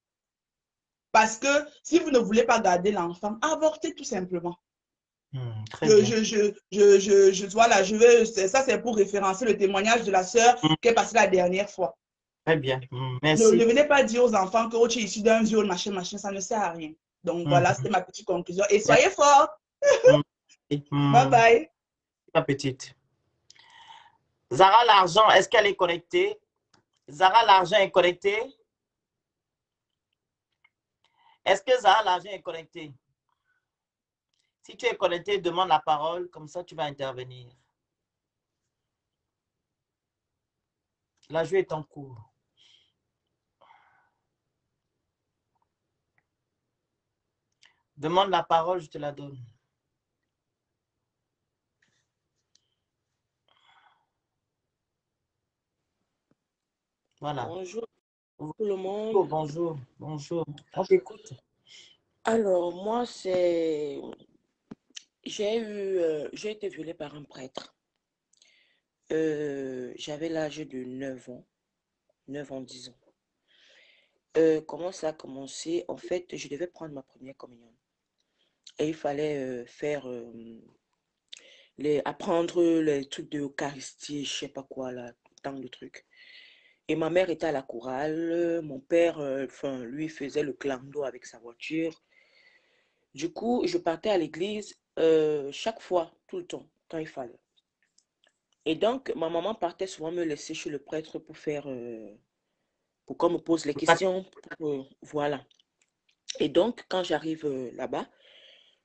Parce que si vous ne voulez pas garder l'enfant, avortez tout simplement. Très bien. Voilà, ça c'est pour référencer le témoignage de la sœur qui est passée la dernière fois. Très bien. Ne Merci. venez pas dire aux enfants que oh, tu es issu d'un viol, machin, machin, ça ne sert à rien. Donc voilà, c'était ma petite conclusion. Et soyez forts. Bye bye. Ma petite. Zara l'argent, est-ce qu'elle est connectée? Zara l'argent est connectée? Est-ce que Zara l'argent est connectée? Si tu es connecté, demande la parole, comme ça tu vas intervenir. La jeu est en cours. Demande la parole, je te la donne. Voilà. Bonjour tout le monde. Bonjour, bonjour, bonjour. On t'écoute. Alors, moi, j'ai été violée par un prêtre. J'avais l'âge de 9 ans, 9 ans, 10 ans. Comment ça a commencé? En fait, je devais prendre ma première communion. Et il fallait apprendre les trucs d'Eucharistie, je sais pas quoi, là, tant de trucs. Et ma mère était à la chorale, mon père, lui faisait le clando avec sa voiture. Du coup, je partais à l'église chaque fois, tout le temps, quand il fallait. Et donc, ma maman partait souvent me laisser chez le prêtre pour qu'on me pose les questions. Voilà. Et donc, quand j'arrive là-bas,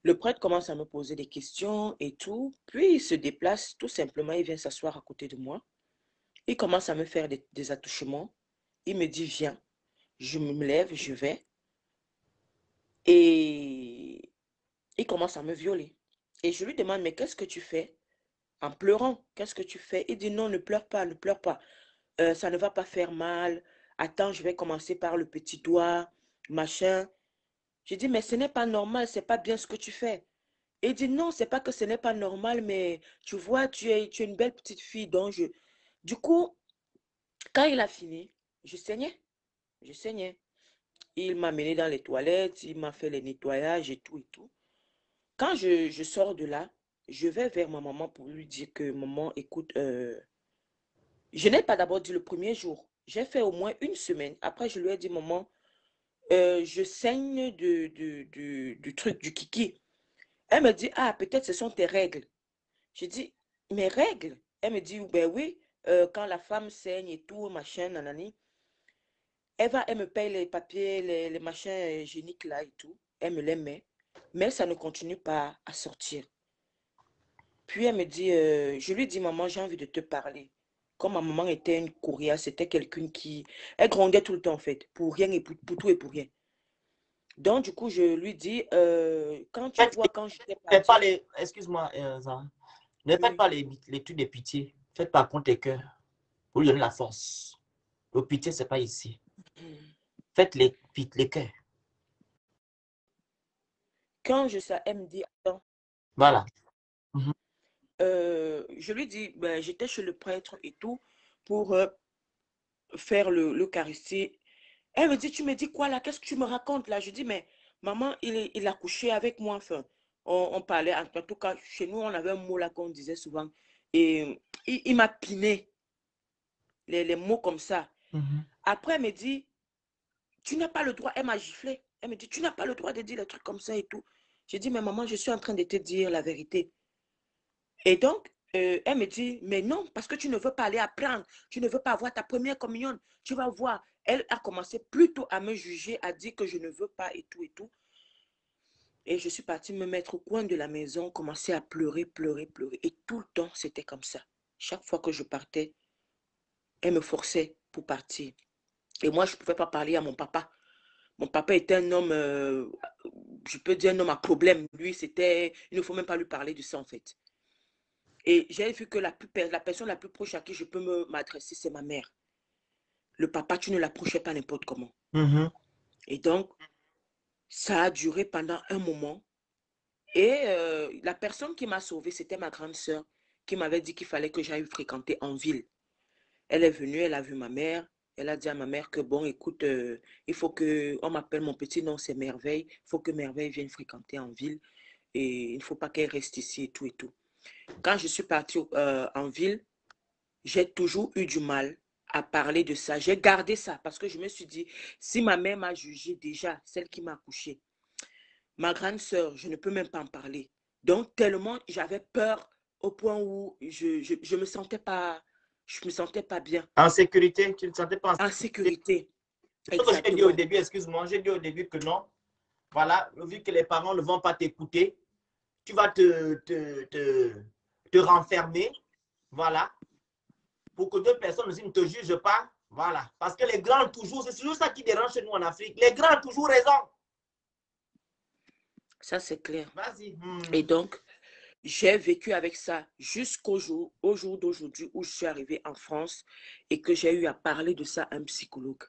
le prêtre commence à me poser des questions et tout. Puis, il se déplace, tout simplement, il vient s'asseoir à côté de moi. Il commence à me faire des attouchements. Il me dit, viens. Je me lève, je vais. Et il commence à me violer. Et je lui demande, mais qu'est-ce que tu fais? En pleurant, qu'est-ce que tu fais? Il dit, non, ne pleure pas, ne pleure pas. Ça ne va pas faire mal. Attends, je vais commencer par le petit doigt, machin. J'ai dit, mais ce n'est pas normal, c'est pas bien ce que tu fais. Il dit, non, c'est pas que ce n'est pas normal, mais tu vois, tu es une belle petite fille. Du coup, quand il a fini, je saignais. Je saignais. Il m'a mené dans les toilettes, il m'a fait les nettoyages et tout et tout. Quand je sors de là, je vais vers ma maman pour lui dire que, maman, écoute, je n'ai pas d'abord dit le premier jour. J'ai fait au moins une semaine. Après, je lui ai dit, maman, je saigne du truc, du kiki. Elle me dit, ah, peut-être ce sont tes règles. J'ai dit, mes règles? Elle me dit, ben oui, quand la femme saigne et tout, machin, nanani, elle me paye les papiers, les machins hygiéniques là et tout. Elle me les met. Mais ça ne continue pas à sortir. Puis elle me dit, je lui dis, maman, j'ai envie de te parler. Comme ma maman était une courrière, c'était quelqu'un qui... Elle grondait tout le temps, en fait, pour rien et pour tout et pour rien. Donc, du coup, je lui dis, quand tu vois, quand j'étais Faites pas partie... les... Excuse-moi, Zara. Ne faites Oui. pas les trucs de pitié. Faites par contre les cœurs. Pour lui donner la force. Le pitié, c'est pas ici. Faites les cœurs. Quand je sais, elle me dit, attends, Voilà. Mhm. je lui dis, ben, j'étais chez le prêtre et tout pour faire l'Eucharistie. Elle me dit, tu me dis quoi là? Qu'est-ce que tu me racontes là? Je dis, mais maman, il a couché avec moi. Enfin, on parlait, en tout cas, chez nous, on avait un mot là qu'on disait souvent. Et il m'a piné les mots comme ça. Mhm. Après, elle me dit, tu n'as pas le droit. Elle m'a giflé. Elle me dit, tu n'as pas le droit de dire des trucs comme ça et tout. J'ai dit, mais maman, je suis en train de te dire la vérité. Et donc, elle me dit, mais non, parce que tu ne veux pas aller apprendre, tu ne veux pas avoir ta première communion, tu vas voir. Elle a commencé plutôt à me juger, à dire que je ne veux pas et tout et tout. Et je suis partie me mettre au coin de la maison, commencer à pleurer, pleurer, pleurer. Et tout le temps, c'était comme ça. Chaque fois que je partais, elle me forçait pour partir. Et moi, je ne pouvais pas parler à mon papa. Mon papa était un homme, je peux dire un homme à problème. Lui, c'était, il ne faut même pas lui parler de ça en fait. Et j'ai vu que la personne la plus proche à qui je peux m'adresser, c'est ma mère. Le papa, tu ne l'approchais pas n'importe comment. Mhm. Et donc, ça a duré pendant un moment. Et la personne qui m'a sauvée, c'était ma grande sœur qui m'avait dit qu'il fallait que j'aille fréquenter en ville. Elle est venue, elle a vu ma mère. Elle a dit à ma mère que, bon, écoute, il faut que, on m'appelle mon petit nom, c'est Merveille. Il faut que Merveille vienne fréquenter en ville. Et il ne faut pas qu'elle reste ici et tout et tout. Quand je suis partie en ville, j'ai toujours eu du mal à parler de ça. J'ai gardé ça parce que je me suis dit, si ma mère m'a jugée déjà, celle qui m'a accouchée, ma grande sœur, je ne peux même pas en parler. Donc, tellement j'avais peur au point où je me sentais pas, je me sentais pas bien, En sécurité, tu ne te sentais pas en en sécurité. sécurité. C'est ce que j'ai dit au Exactement. début, excuse-moi, j'ai dit au début que non. Voilà, vu que les parents ne vont pas t'écouter, tu vas te renfermer, voilà, pour que d'autres personnes aussi ne te jugent pas, voilà. Parce que les grands, toujours, c'est toujours ça qui dérange chez nous en Afrique. Les grands ont toujours raison. Ça, c'est clair. Vas-y. Et donc, j'ai vécu avec ça jusqu'au jour, au jour d'aujourd'hui où je suis arrivée en France et que j'ai eu à parler de ça à un psychologue.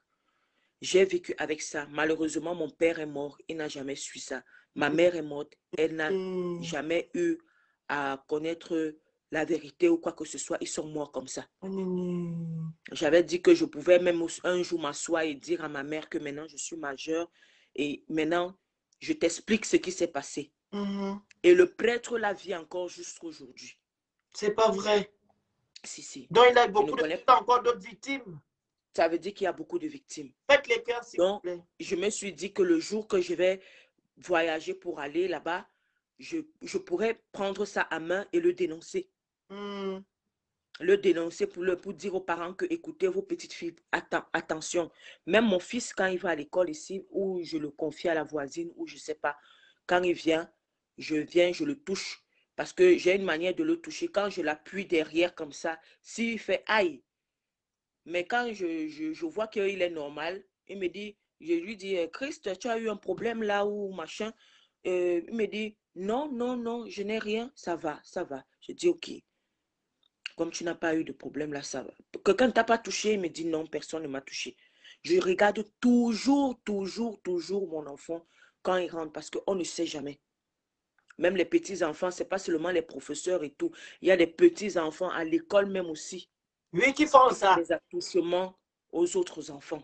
J'ai vécu avec ça. Malheureusement, mon père est mort. Il n'a jamais su ça. Ma mère est morte. Elle n'a jamais eu à connaître la vérité ou quoi que ce soit. Ils sont morts comme ça. J'avais dit que je pouvais même un jour m'asseoir et dire à ma mère que maintenant je suis majeure et maintenant je t'explique ce qui s'est passé. Et le prêtre la vit encore jusqu'à aujourd'hui. C'est pas vrai. Si, si. Donc, il a Je beaucoup ne connais encore d'autres victimes. Ça veut dire qu'il y a beaucoup de victimes. Faites les cœurs, s'il vous Donc, plaît. je me suis dit que le jour que je vais voyager pour aller là-bas, je pourrais prendre ça à main et le dénoncer. Le dénoncer pour dire aux parents que, écoutez, vos petites filles, attention. Même mon fils, quand il va à l'école ici, ou je le confie à la voisine, ou je ne sais pas, quand il vient, je le touche. Parce que j'ai une manière de le toucher. Quand je l'appuie derrière comme ça, s'il fait aïe, mais quand je vois qu'il est normal, il me dit, je lui dis, Christ, tu as eu un problème là ou machin. Il me dit, non, non, non, je n'ai rien, ça va, ça va. Je dis, ok, comme tu n'as pas eu de problème là, ça va. Quelqu'un ne t'a pas touché, il me dit, non, personne ne m'a touché. Je regarde toujours, toujours, toujours mon enfant quand il rentre parce qu'on ne sait jamais. Même les petits-enfants, ce n'est pas seulement les professeurs et tout. Il y a des petits-enfants à l'école même aussi. Oui, qui font Qui font ça. des attouchements aux autres enfants.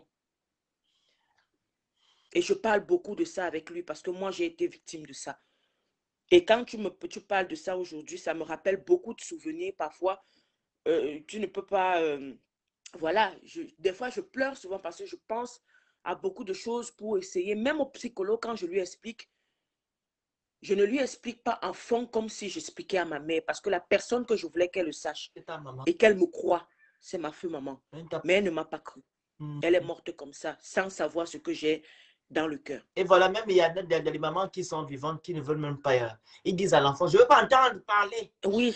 Et je parle beaucoup de ça avec lui parce que moi, j'ai été victime de ça. Et quand tu parles de ça aujourd'hui, ça me rappelle beaucoup de souvenirs. Parfois, tu ne peux pas... voilà, des fois, je pleure souvent parce que je pense à beaucoup de choses pour essayer. Même au psychologue, quand je lui explique, je ne lui explique pas en fond comme si j'expliquais à ma mère parce que la personne que je voulais qu'elle le sache et qu'elle me croie, c'est ma feu maman. Mais elle ne m'a pas cru. Elle est morte comme ça, sans savoir ce que j'ai dans le cœur. Et voilà, même il y a des mamans qui sont vivantes, qui ne veulent même pas. Ils disent à l'enfant, je ne veux pas entendre parler. Oui,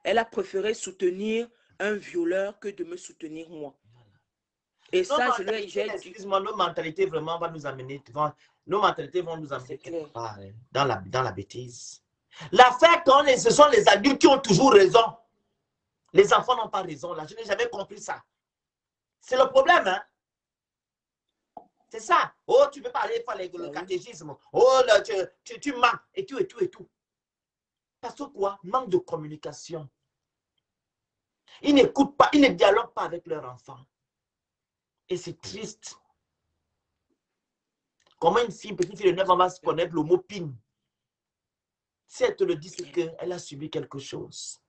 elle a préféré soutenir un violeur que de me soutenir moi. Et ça, je lui ai dit... Excuse-moi, nos mentalités vraiment vont nous amener, nos mentalités vont nous amener dans la bêtise. L'affaire, ce sont les adultes qui ont toujours raison. Les enfants n'ont pas raison. Là, je n'ai jamais compris ça. C'est le problème, hein? C'est ça. Oh, tu veux pas aller faire le catéchisme. Oh, là, tu manques. Et tout, et tout, et tout. Parce que quoi? Manque de communication. Ils n'écoutent pas, ils ne dialoguent pas avec leurs enfants. Et c'est triste. Comment une petite fille de 9 ans va se connaître le mot PIN? Si elle te le dit, c'est qu'elle a subi quelque chose.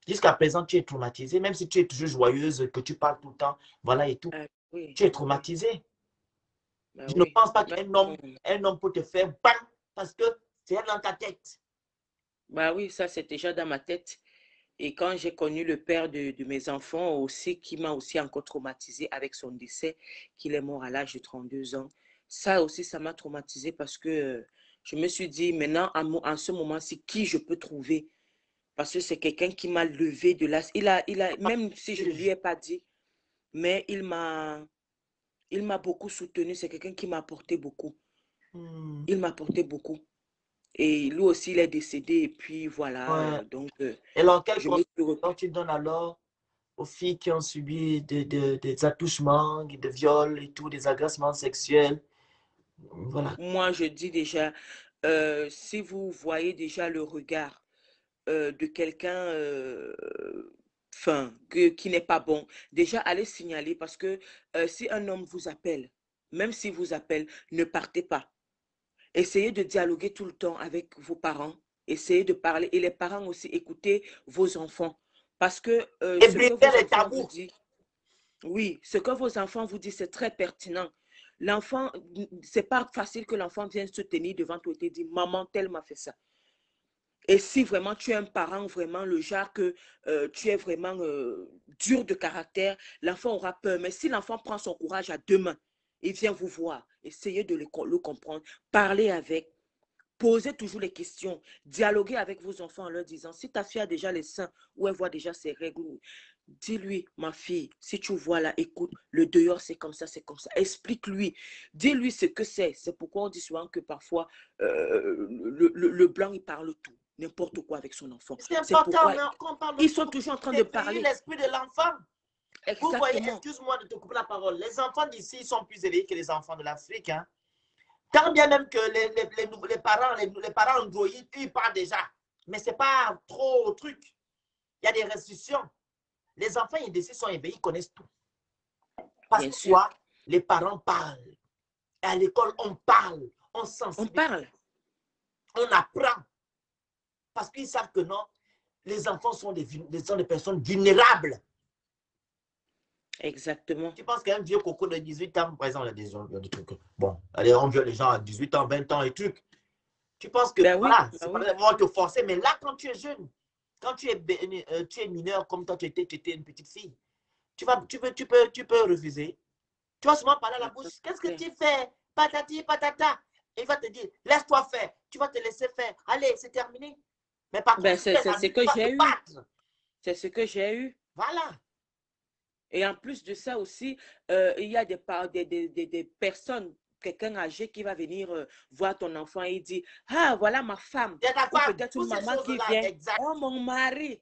Jusqu'à présent, tu es traumatisée, même si tu es toujours joyeuse, que tu parles tout le temps, voilà et tout. Oui. Tu es traumatisée. Je ne pense pas qu'un homme peut te faire bang parce que c'est dans ta tête. Bah oui, ça c'est déjà dans ma tête. Et quand j'ai connu le père de mes enfants aussi, qui m'a aussi encore traumatisée avec son décès, qu'il est mort à l'âge de 32 ans, ça aussi, ça m'a traumatisée parce que je me suis dit, maintenant, en ce moment-ci, qui je peux trouver? Parce que c'est quelqu'un qui m'a levé de là. Même si je ne lui ai pas dit, mais il m'a beaucoup soutenu. C'est quelqu'un qui m'a apporté beaucoup. Il m'a apporté beaucoup. Et lui aussi, il est décédé. Et puis voilà. Ouais. Donc, et alors, quel conseil tu donnes alors aux filles qui ont subi des attouchements, des viols et tout, des agressements sexuels. Voilà. Moi, je dis déjà, si vous voyez déjà le regard de quelqu'un qui n'est pas bon, déjà allez signaler parce que si un homme vous appelle, même s'il vous appelle, ne partez pas. Essayez de dialoguer tout le temps avec vos parents. Essayez de parler. Et les parents aussi, écoutez vos enfants. Parce que Et ce que briser vos les enfants vous tabous. disent, oui, ce que vos enfants vous disent, c'est très pertinent. L'enfant, c'est pas facile que l'enfant vienne se tenir devant toi et te dire, maman, tel m'a fait ça. Et si vraiment tu es un parent, vraiment le genre que tu es vraiment dur de caractère, l'enfant aura peur. Mais si l'enfant prend son courage à deux mains, il vient vous voir, essayez de le comprendre, parler avec, posez toujours les questions, dialoguez avec vos enfants en leur disant, si ta fille a déjà les seins ou elle voit déjà ses règles, dis-lui, ma fille, si tu vois là, écoute, le dehors c'est comme ça, c'est comme ça. Explique-lui, dis-lui ce que c'est. C'est pourquoi on dit souvent que parfois le blanc il parle tout, n'importe quoi avec son enfant. C'est C'est important, pourquoi mais quand on parle de ils sont tout, toujours en train de éveiller parler. l'esprit de l'enfant. Vous voyez, Exactement. excuse-moi de te couper la parole, les enfants d'ici sont plus éveillés que les enfants de l'Afrique. Hein. Tant bien même que les parents androïdes, ils parlent déjà. Mais ce n'est pas trop truc. Il y a des restrictions. Les enfants d'ici sont éveillés, ils connaissent tout. Parce Bien que sûr. quoi, les parents parlent. Et à l'école, on parle, on On sensibilise, parle. on apprend. Parce qu'ils savent que non, les enfants sont des personnes vulnérables. Exactement. Tu penses qu'un vieux coco de 18 ans, par exemple, il y a des trucs. Bon, allez, on viole les gens à 18 ans, 20 ans et trucs. Tu penses que, Ben oui, voilà, ben c'est pas oui. vraiment te forcer, mais là, quand tu es jeune, quand tu es mineur, comme toi, tu étais une petite fille, tu peux refuser. Tu vas souvent parler à la bouche. Qu'est-ce que tu fais? Patati, patata. Et il va te dire, laisse-toi faire. Tu vas te laisser faire. Allez, c'est terminé. Mais par contre, Ben, si tu es c'est ce adulte, que tu vas j'ai te eu. battre. C'est ce que j'ai eu. Voilà. Et en plus de ça aussi, il y a des personnes, quelqu'un âgé qui va venir voir ton enfant et dire, ah, voilà ma femme. C'est ta Ou femme. peut-être Toutes une ces maman qui choses-là, vient, exact. oh, mon mari.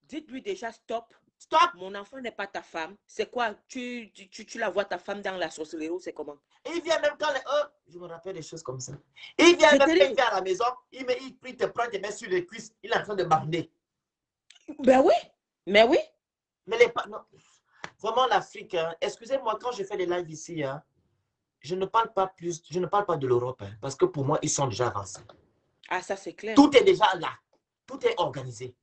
Dites-lui déjà, stop. Stop. Mon enfant n'est pas ta femme. C'est quoi? Tu la vois, ta femme, dans la sorcellerie ou c'est comment? Il vient même quand je me rappelle des choses comme ça. Il vient C'est même quand il terrible. vient à la maison, il te prend, te met sur les cuisses, il est en train de bander. Ben oui, mais oui. Mais non, vraiment l'Afrique, hein, excusez-moi, quand je fais des lives ici, hein, je ne parle pas de l'Europe, hein, parce que pour moi, ils sont déjà avancés. Ah, ça c'est clair. Tout est déjà là, tout est organisé.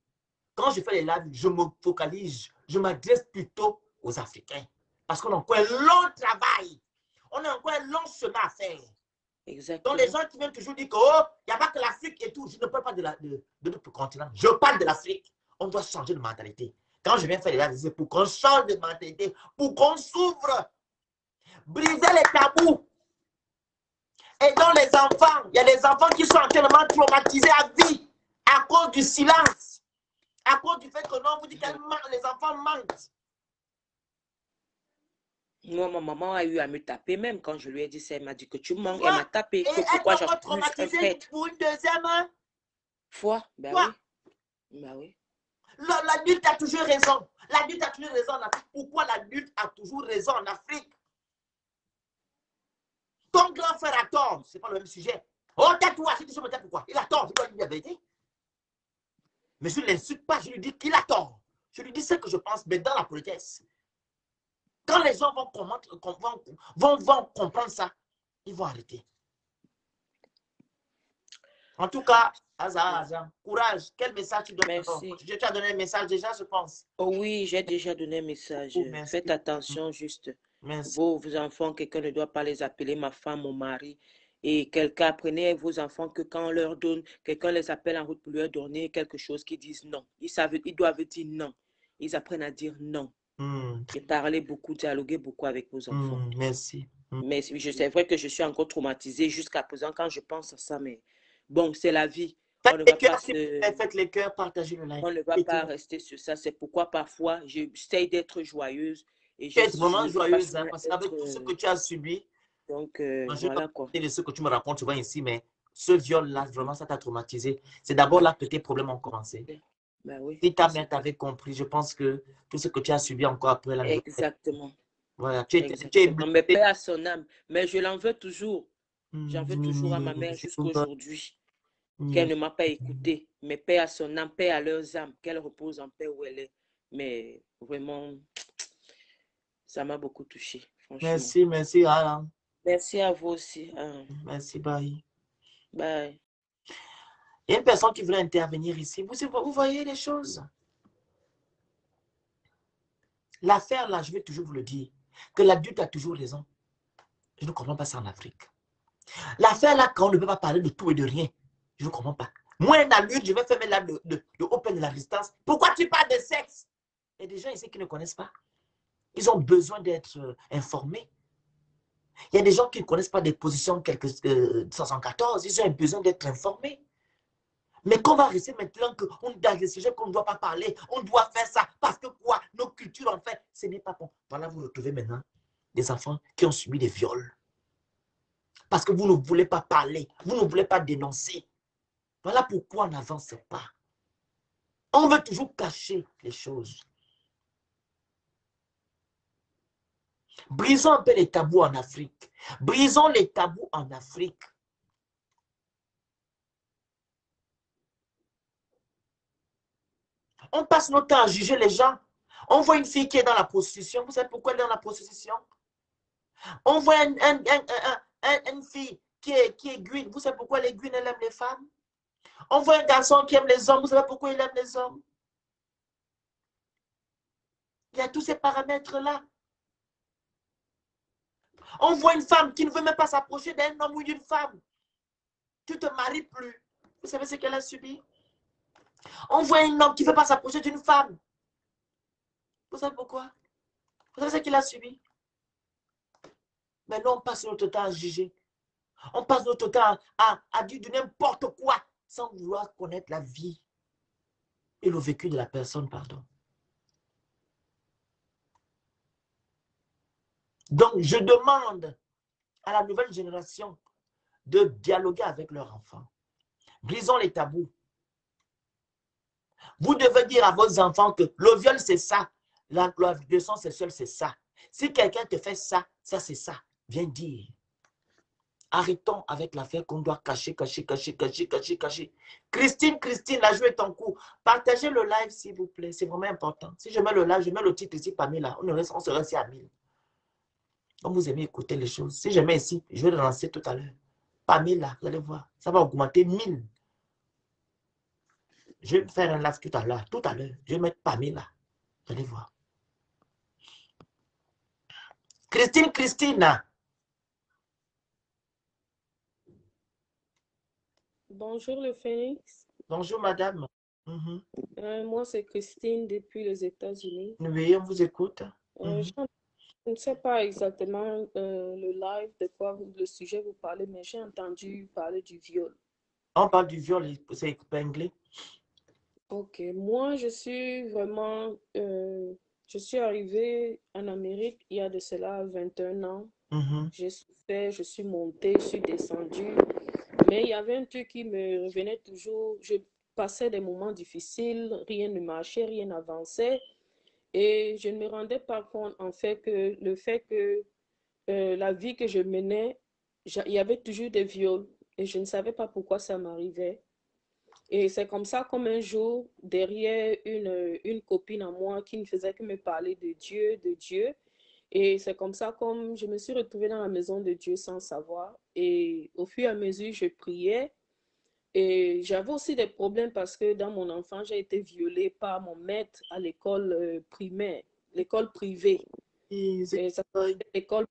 Quand je fais les lives, je me focalise, je m'adresse plutôt aux Africains, parce qu'on a encore un long travail, on a encore un long chemin à faire. Exactement. Donc, les gens qui viennent toujours dire que, oh, il n'y a pas que l'Afrique et tout. Je ne parle pas de notre continent. Je parle de l'Afrique. On doit changer de mentalité. Quand je viens faire les lives, c'est pour qu'on change de mentalité, pour qu'on s'ouvre, briser les tabous. Et donc, les enfants, il y a des enfants qui sont tellement traumatisés à vie à cause du silence, à cause du fait que non, vous dites que les enfants mentent. Moi, ma maman a eu à me taper même quand je lui ai dit ça. Elle m'a dit que tu mens. Ouais. Elle m'a tapé. Et elle Pourquoi va j'accuse un traumatiser prêtre? pour une deuxième Fois? Ben fois. oui. Ben oui. L'adulte a toujours raison. L'adulte a toujours raison en Afrique. Pourquoi l'adulte a toujours raison en Afrique? Ton grand frère a tort. Ce n'est pas le même sujet. Oh, tais-toi. Si tu me tais, pourquoi? Il a tort. Je dois lui dire la vérité. Mais je ne l'insulte pas. Je lui dis qu'il a tort. Je lui dis ce que je pense, mais dans la politesse. Quand les gens vont comprendre ça, ils vont arrêter. En tout cas, Aza, courage. Quel message tu donnes? Merci. Tu as donné un message déjà, je pense. Oh oui, j'ai déjà donné un message. Oh, merci. Faites attention juste. Merci. Vos enfants, quelqu'un ne doit pas les appeler ma femme, mon mari. Et quelqu'un, apprenez vos enfants que quand on leur donne, quelqu'un les appelle en route pour leur donner quelque chose, qu'ils disent non. Ils doivent dire non. Ils apprennent à dire non. Et parler beaucoup, dialoguer beaucoup avec vos enfants. Merci. Mais c'est vrai que je suis encore traumatisée jusqu'à présent quand je pense à ça, mais bon, c'est la vie. On ne va pas Faites les cœurs, partagez le live. On ne va pas rester sur ça. C'est pourquoi parfois, j'essaie d'être joyeuse. Et tu es vraiment joyeuse, hein, parce qu'avec tout ce que tu as subi, donc, je voilà quoi. de ce que tu me racontes souvent ici, mais ce viol-là, vraiment, ça t'a traumatisé. C'est d'abord là que tes problèmes ont commencé. Ben oui, Si ta c'est mère ça. t'avait compris, je pense que tout ce que tu as subi encore après la nouvelle, Exactement. voilà, tu es Exactement. Mais blessé. paix à son âme. Mais je l'en veux toujours. J'en veux toujours à ma mère C'est tout jusqu'à bas. aujourd'hui. Qu'elle ne m'a pas écouté. Mais paix à son âme, paix à leurs âmes. Qu'elle repose en paix où elle est. Mais vraiment, ça m'a beaucoup touché, franchement. Merci, merci, Alan. Merci à vous aussi. Merci, bye. Bye. Il y a une personne qui voulait intervenir ici. Vous voyez les choses. L'affaire là, je vais toujours vous le dire, que l'adulte a toujours raison. Je ne comprends pas ça en Afrique. L'affaire là, quand on ne peut pas parler de tout et de rien, je ne comprends pas. Moi, un adulte, je vais faire mes là de open de la résistance. Pourquoi tu parles de sexe? Il y a des gens ici qui ne connaissent pas. Ils ont besoin d'être informés. Il y a des gens qui ne connaissent pas des positions 114. Ils ont besoin d'être informés. Mais qu'on va rester maintenant qu'on a des sujets qu'on ne doit pas parler, on doit faire ça, parce que quoi? Nos cultures, en fait, ce n'est pas bon. Voilà, vous retrouvez maintenant des enfants qui ont subi des viols. Parce que vous ne voulez pas parler, vous ne voulez pas dénoncer. Voilà pourquoi on n'avance pas. On veut toujours cacher les choses. Brisons un peu les tabous en Afrique. Brisons les tabous en Afrique. On passe notre temps à juger les gens. On voit une fille qui est dans la prostitution. Vous savez pourquoi elle est dans la prostitution? On voit une fille qui est guine. Vous savez pourquoi les guines, elle aime les femmes? On voit un garçon qui aime les hommes. Vous savez pourquoi il aime les hommes? Il y a tous ces paramètres-là. On voit une femme qui ne veut même pas s'approcher d'un homme ou d'une femme. Tu ne te maries plus. Vous savez ce qu'elle a subi? On voit un homme qui ne veut pas s'approcher d'une femme. Vous savez pourquoi? Vous savez ce qu'il a subi? Maintenant, on passe notre temps à juger. On passe notre temps à dire de n'importe quoi sans vouloir connaître la vie et le vécu de la personne, pardon. Donc, je demande à la nouvelle génération de dialoguer avec leurs enfants. Brisons les tabous. Vous devez dire à vos enfants que le viol, c'est ça. La leçon sexuelle, c'est ça. Si quelqu'un te fait ça, ça, c'est ça. Viens dire. Arrêtons avec l'affaire qu'on doit cacher. Christine, la joué ton coup. Partagez le live, s'il vous plaît. C'est vraiment important. Si je mets le live, je mets le titre ici, Pamela. On serait ici à 1000. Donc, vous aimez écouter les choses. Si je mets ici, je vais le lancer tout à l'heure. Pamela, vous allez voir. Ça va augmenter 1000. Je vais faire un live tout à l'heure. Je vais mettre Pamela. Vous allez voir. Christine. Bonjour le Phoenix. Bonjour, madame. Moi, c'est Christine depuis les États-Unis. Oui, on vous écoute. Je ne sais pas exactement le live de quoi le sujet vous parlez, mais j'ai entendu parler du viol. On parle du viol, c'est épinglé. Ok, moi, je suis vraiment... je suis arrivée en Amérique il y a de cela 21 ans. J'ai souffert, je suis montée, je suis descendue. Mais il y avait un truc qui me revenait toujours. Je passais des moments difficiles, rien ne marchait, rien n'avançait. Et je ne me rendais pas compte, en fait, que le fait que la vie que je menais, il y avait toujours des viols. Et je ne savais pas pourquoi ça m'arrivait. Et c'est comme ça, comme un jour, derrière une copine à moi qui ne faisait que me parler de Dieu, de Dieu. Et c'est comme ça, comme je me suis retrouvée dans la maison de Dieu sans savoir. Et au fur et à mesure, je priais. Et j'avais aussi des problèmes parce que dans mon enfance, j'ai été violée par mon maître à l'école primaire, l'école privée. Et ça s'appelait l'école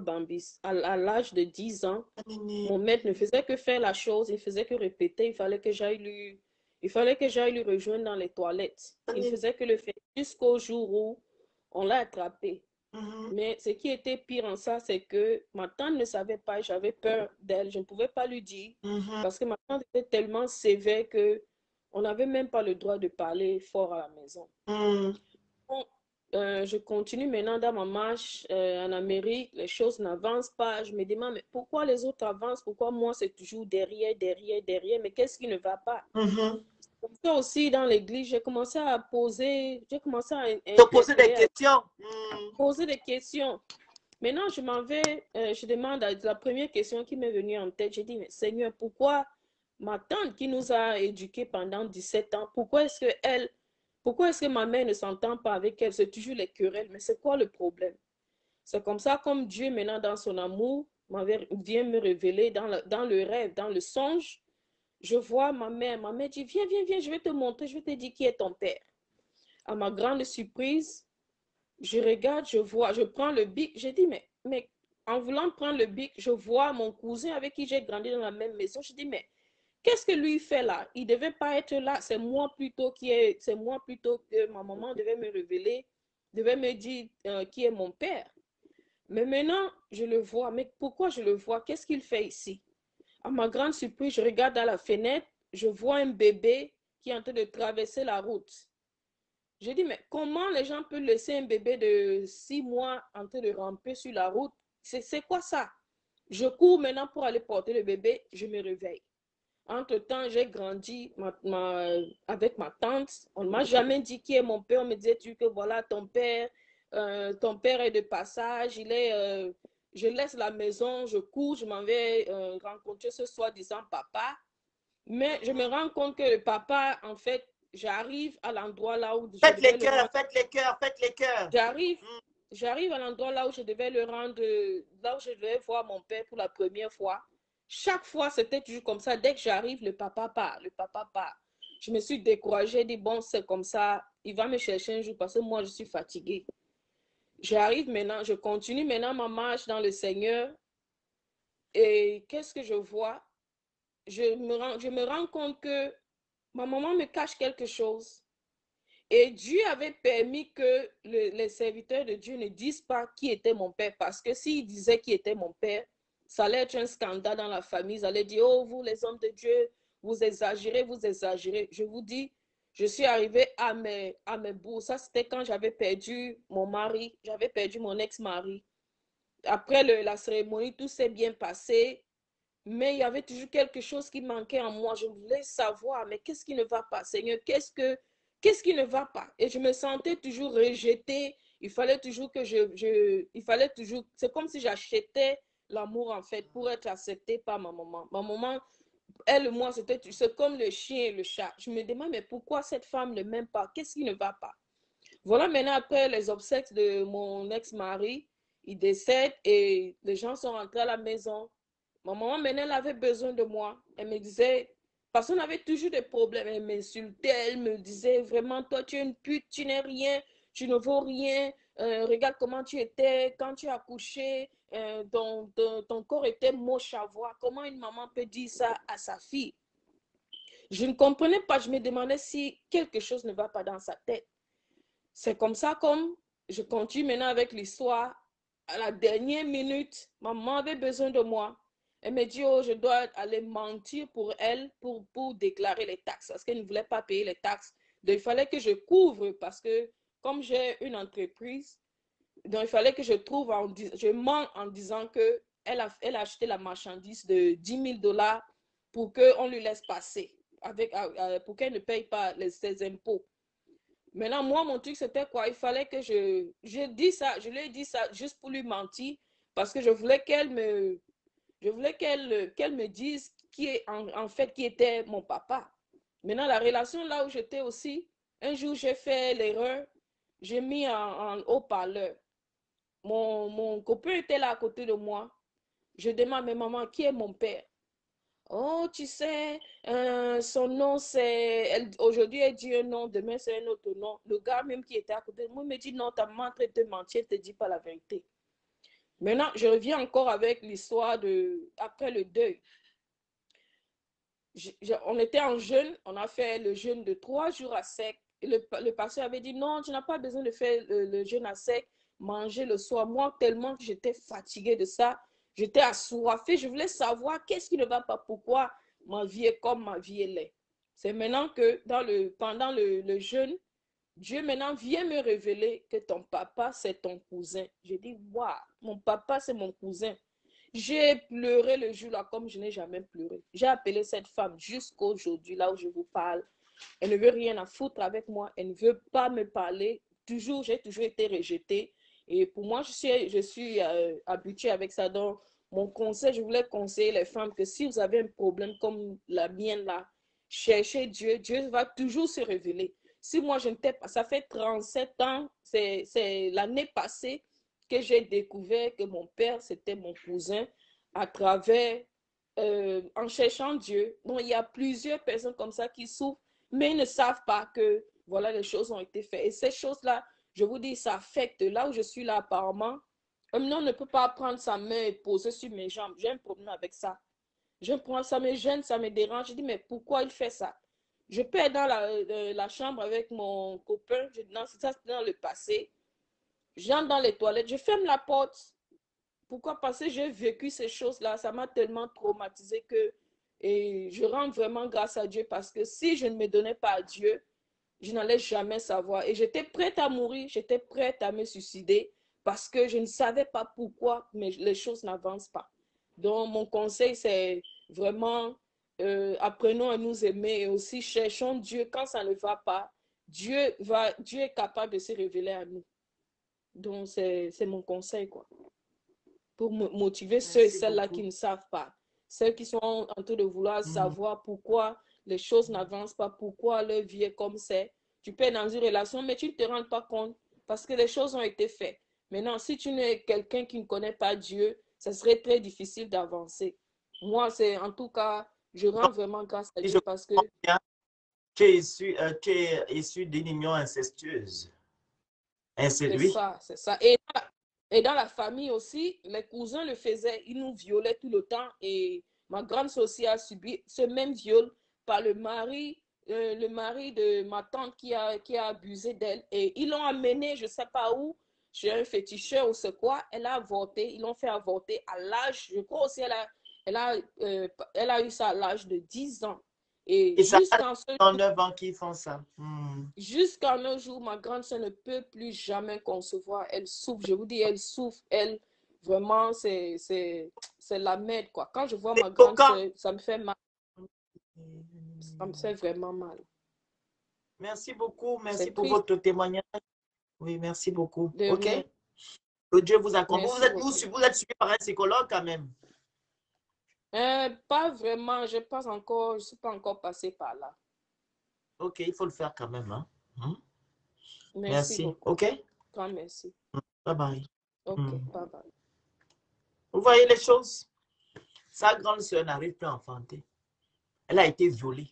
Bambis. À l'âge de 10 ans, mon maître ne faisait que faire la chose, il faisait que répéter, il fallait que j'aille lui rejoindre dans les toilettes. Il faisait que le faire jusqu'au jour où on l'a attrapé. Mais ce qui était pire en ça, c'est que ma tante ne savait pas, j'avais peur d'elle, je ne pouvais pas lui dire, parce que ma tante était tellement sévère qu'on n'avait même pas le droit de parler fort à la maison. Bon, je continue maintenant dans ma marche en Amérique, les choses n'avancent pas, je me demande, mais pourquoi les autres avancent, pourquoi moi c'est toujours derrière, mais qu'est-ce qui ne va pas? Comme ça aussi, dans l'église, j'ai commencé à poser, j'ai commencé à Te poser des questions. Poser des questions. Maintenant, je m'en vais, je demande la première question qui m'est venue en tête. J'ai dit, mais Seigneur, pourquoi ma tante qui nous a éduqués pendant 17 ans, pourquoi est-ce que ma mère ne s'entend pas avec elle? C'est toujours les querelles, mais c'est quoi le problème? C'est comme ça, comme Dieu, maintenant, dans son amour, vient me révéler dans le rêve, dans le songe. Je vois ma mère dit, viens, viens, viens, je vais te montrer, je vais te dire qui est ton père. À ma grande surprise, je regarde, je vois, je prends le bic. J'ai dit, mais en voulant prendre le bic, je vois mon cousin avec qui j'ai grandi dans la même maison. Je dis, mais qu'est-ce que lui fait là? Il ne devait pas être là. C'est moi plutôt que ma maman devait me révéler, devait me dire qui est mon père. Mais maintenant, je le vois. Mais pourquoi je le vois? Qu'est-ce qu'il fait ici? À ma grande surprise, je regarde dans la fenêtre, je vois un bébé qui est en train de traverser la route. Je dis, mais comment les gens peuvent laisser un bébé de 6 mois en train de ramper sur la route? C'est quoi ça? Je cours maintenant pour aller porter le bébé, je me réveille. Entre-temps, j'ai grandi avec ma tante. On ne m'a jamais dit qui est mon père. On me disait que voilà, ton père est de passage. Je laisse la maison, je cours, je m'en vais rencontrer ce soi-disant papa. Mais je me rends compte que le papa, en fait, j'arrive à l'endroit là où je devais le rendre. Faites les cœurs, faites les cœurs. J'arrive à l'endroit là où je devais le rendre, là où je devais voir mon père pour la première fois. Chaque fois, c'était toujours comme ça. Dès que j'arrive, le papa part. Je me suis découragée, dit bon, c'est comme ça. Il va me chercher un jour parce que moi, je suis fatiguée. J'arrive maintenant, je continue maintenant ma marche dans le Seigneur. Et qu'est-ce que je vois? Je me rends compte que ma maman me cache quelque chose. Et Dieu avait permis que les serviteurs de Dieu ne disent pas qui était mon père, parce que s'ils disaient qui était mon père, ça allait être un scandale dans la famille. Ils allaient dire, oh, vous les hommes de Dieu, vous exagérez, vous exagérez. Je vous dis, je suis arrivée à mes bouts. Ça, c'était quand j'avais perdu mon mari, j'avais perdu mon ex-mari. Après la cérémonie, tout s'est bien passé. Mais il y avait toujours quelque chose qui manquait en moi. Je voulais savoir, mais qu'est-ce qui ne va pas, Seigneur? Qu'est-ce qui ne va pas? Et je me sentais toujours rejetée. Il fallait toujours c'est comme si j'achetais l'amour, en fait, pour être acceptée par ma maman. Ma maman, elle et moi, c'est comme le chien et le chat. Je me demande, mais pourquoi cette femme ne m'aime pas? Qu'est-ce qui ne va pas? Voilà, maintenant, après les obsèques de mon ex-mari, il décède et les gens sont rentrés à la maison. Ma maman, maintenant, elle avait besoin de moi. Elle me disait, parce qu'on avait toujours des problèmes, elle m'insultait, elle me disait, vraiment, toi, tu es une pute, tu n'es rien, tu ne vaux rien. Regarde comment tu étais quand tu as accouché, ton corps était moche à voir. Comment une maman peut dire ça à sa fille? Je ne comprenais pas, je me demandais si quelque chose ne va pas dans sa tête. C'est comme ça, comme je continue maintenant avec l'histoire. À la dernière minute, maman avait besoin de moi. Elle me dit, oh, je dois aller mentir pour elle pour déclarer les taxes parce qu'elle ne voulait pas payer les taxes. Donc, il fallait que je couvre parce que comme j'ai une entreprise, donc il fallait que je mens en disant qu'elle a acheté la marchandise de 10 000 $ pour qu'on lui laisse passer, pour qu'elle ne paye pas ses impôts. Maintenant, moi, mon truc, c'était quoi? Il fallait que je lui ai dit ça juste pour lui mentir parce que je voulais qu'elle me dise en fait qui était mon papa. Maintenant, la relation là où j'étais aussi, un jour, j'ai fait l'erreur, j'ai mis en haut-parleur. Mon copain était là à côté de moi. Je demande à ma maman, qui est mon père? Oh, tu sais, son nom c'est... Aujourd'hui, elle dit un nom, demain c'est un autre nom. Le gars même qui était à côté de moi me dit, non, ta maman train de te mentir, elle ne te dit pas la vérité. Maintenant, je reviens encore avec l'histoire après le deuil. On était en jeûne, on a fait le jeûne de 3 jours à sec. Et le pasteur avait dit, non, tu n'as pas besoin de faire le jeûne à sec, manger le soir. Moi, tellement que j'étais fatiguée de ça, j'étais assoiffée, je voulais savoir qu'est-ce qui ne va pas, pourquoi ma vie est comme ma vie est. C'est maintenant que pendant le jeûne, Dieu maintenant vient me révéler que ton papa, c'est ton cousin. J'ai dit, waouh, mon papa, c'est mon cousin. J'ai pleuré le jour-là comme je n'ai jamais pleuré. J'ai appelé cette femme jusqu'aujourd'hui, là où je vous parle. Elle ne veut rien à foutre avec moi. Elle ne veut pas me parler. J'ai toujours été rejetée. Et pour moi, je suis habituée avec ça. Donc, mon conseil, je voulais conseiller les femmes que si vous avez un problème comme la mienne là, cherchez Dieu. Dieu va toujours se révéler. Si moi, je n'étais pas, ça fait 37 ans, c'est l'année passée que j'ai découvert que mon père, c'était mon cousin à travers, en cherchant Dieu. Donc, il y a plusieurs personnes comme ça qui souffrent, mais ils ne savent pas que, voilà, les choses ont été faites. Et ces choses-là, je vous dis, ça affecte. Là où je suis là, apparemment, un homme ne peut pas prendre sa main et poser sur mes jambes. J'ai un problème avec ça. Je prends, ça me gêne, ça me dérange. Je dis, mais pourquoi il fait ça? Je peux être dans la chambre avec mon copain. Ça, c'est dans le passé. J'entre dans les toilettes, je ferme la porte. Pourquoi? Parce que j'ai vécu ces choses-là. Ça m'a tellement traumatisé que et je rends vraiment grâce à Dieu parce que si je ne me donnais pas à Dieu, je n'allais jamais savoir. Et j'étais prête à mourir, j'étais prête à me suicider parce que je ne savais pas pourquoi, mais les choses n'avancent pas. Donc, mon conseil, c'est vraiment apprenons à nous aimer et aussi cherchons Dieu quand ça ne va pas. Dieu est capable de se révéler à nous. Donc, c'est mon conseil, quoi. Pour motiver ceux et celles-là qui ne savent pas. Ceux qui sont en train de vouloir savoir pourquoi les choses n'avancent pas, pourquoi leur vie est comme c'est. Tu peux être dans une relation, mais tu ne te rends pas compte parce que les choses ont été faites. Maintenant, si tu n'es quelqu'un qui ne connaît pas Dieu, ça serait très difficile d'avancer. Moi, c'est en tout cas, je rends vraiment grâce à Dieu parce que... Tu es issu d'une union incestueuse. C'est ça, c'est ça. Et dans la famille aussi, les cousins le faisaient, ils nous violaient tout le temps. Et ma grande sœur aussi a subi ce même viol par le mari de ma tante qui a abusé d'elle. Et ils l'ont amenée, je ne sais pas où, chez un féticheur ou c'est quoi. Elle a avorté, ils l'ont fait avorter à l'âge, je crois aussi, elle a eu ça à l'âge de 10 ans. Et jusqu'à 9 ans qu'ils font ça. Jusqu'à nos jours, ma grande soeur ne peut plus jamais concevoir. Elle souffre, je vous dis, elle souffre. Elle, vraiment, c'est la merde, quoi. Quand je vois ma grande soeur, ça me fait mal. Ça me fait vraiment mal. Merci beaucoup. Merci pour votre témoignage. Oui, merci beaucoup. OK. Rien. Que Dieu vous accompagne. Vous êtes suivi par un psychologue quand même? Pas vraiment. Je ne suis pas encore passée par là. OK, il faut le faire quand même. Hein? Merci. OK? Grand merci. Bye bye. OK, bye bye. Vous voyez les choses? Sa grande soeur n'arrive plus à enfanter. Elle a été violée.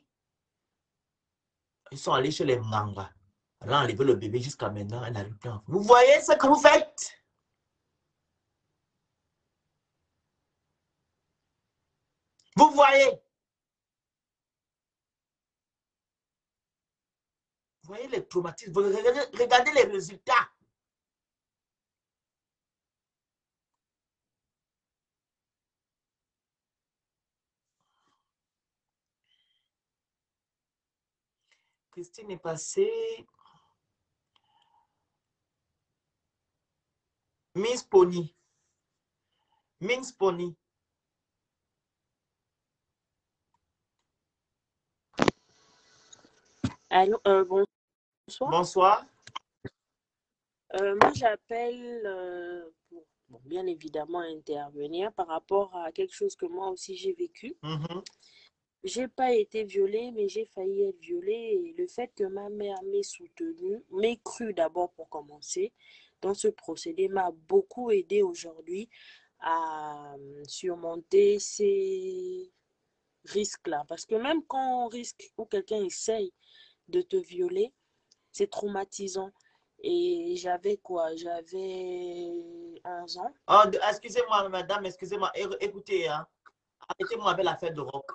Ils sont allés chez les Manga. Elle a enlevé le bébé jusqu'à maintenant. Elle n'arrive plus à enfanter. Vous voyez ce que vous faites? Vous voyez? Vous voyez les traumatismes? Regardez les résultats. Christine est passée. Miss Pony. Miss Pony. Allô, bonsoir. Bonsoir. Moi, j'appelle pour bien évidemment intervenir par rapport à quelque chose que moi aussi j'ai vécu. J'ai pas été violée, mais j'ai failli être violée. Et le fait que ma mère m'ait soutenue, m'ait cru d'abord pour commencer, dans ce procédé m'a beaucoup aidé aujourd'hui à surmonter ces risques-là. Parce que même quand on risque ou quelqu'un essaye de te violer, c'est traumatisant. Et j'avais quoi? J'avais 11 ans. Oh, excusez-moi, madame, excusez-moi. Écoutez, hein, arrêtez-moi avec l'affaire de rock.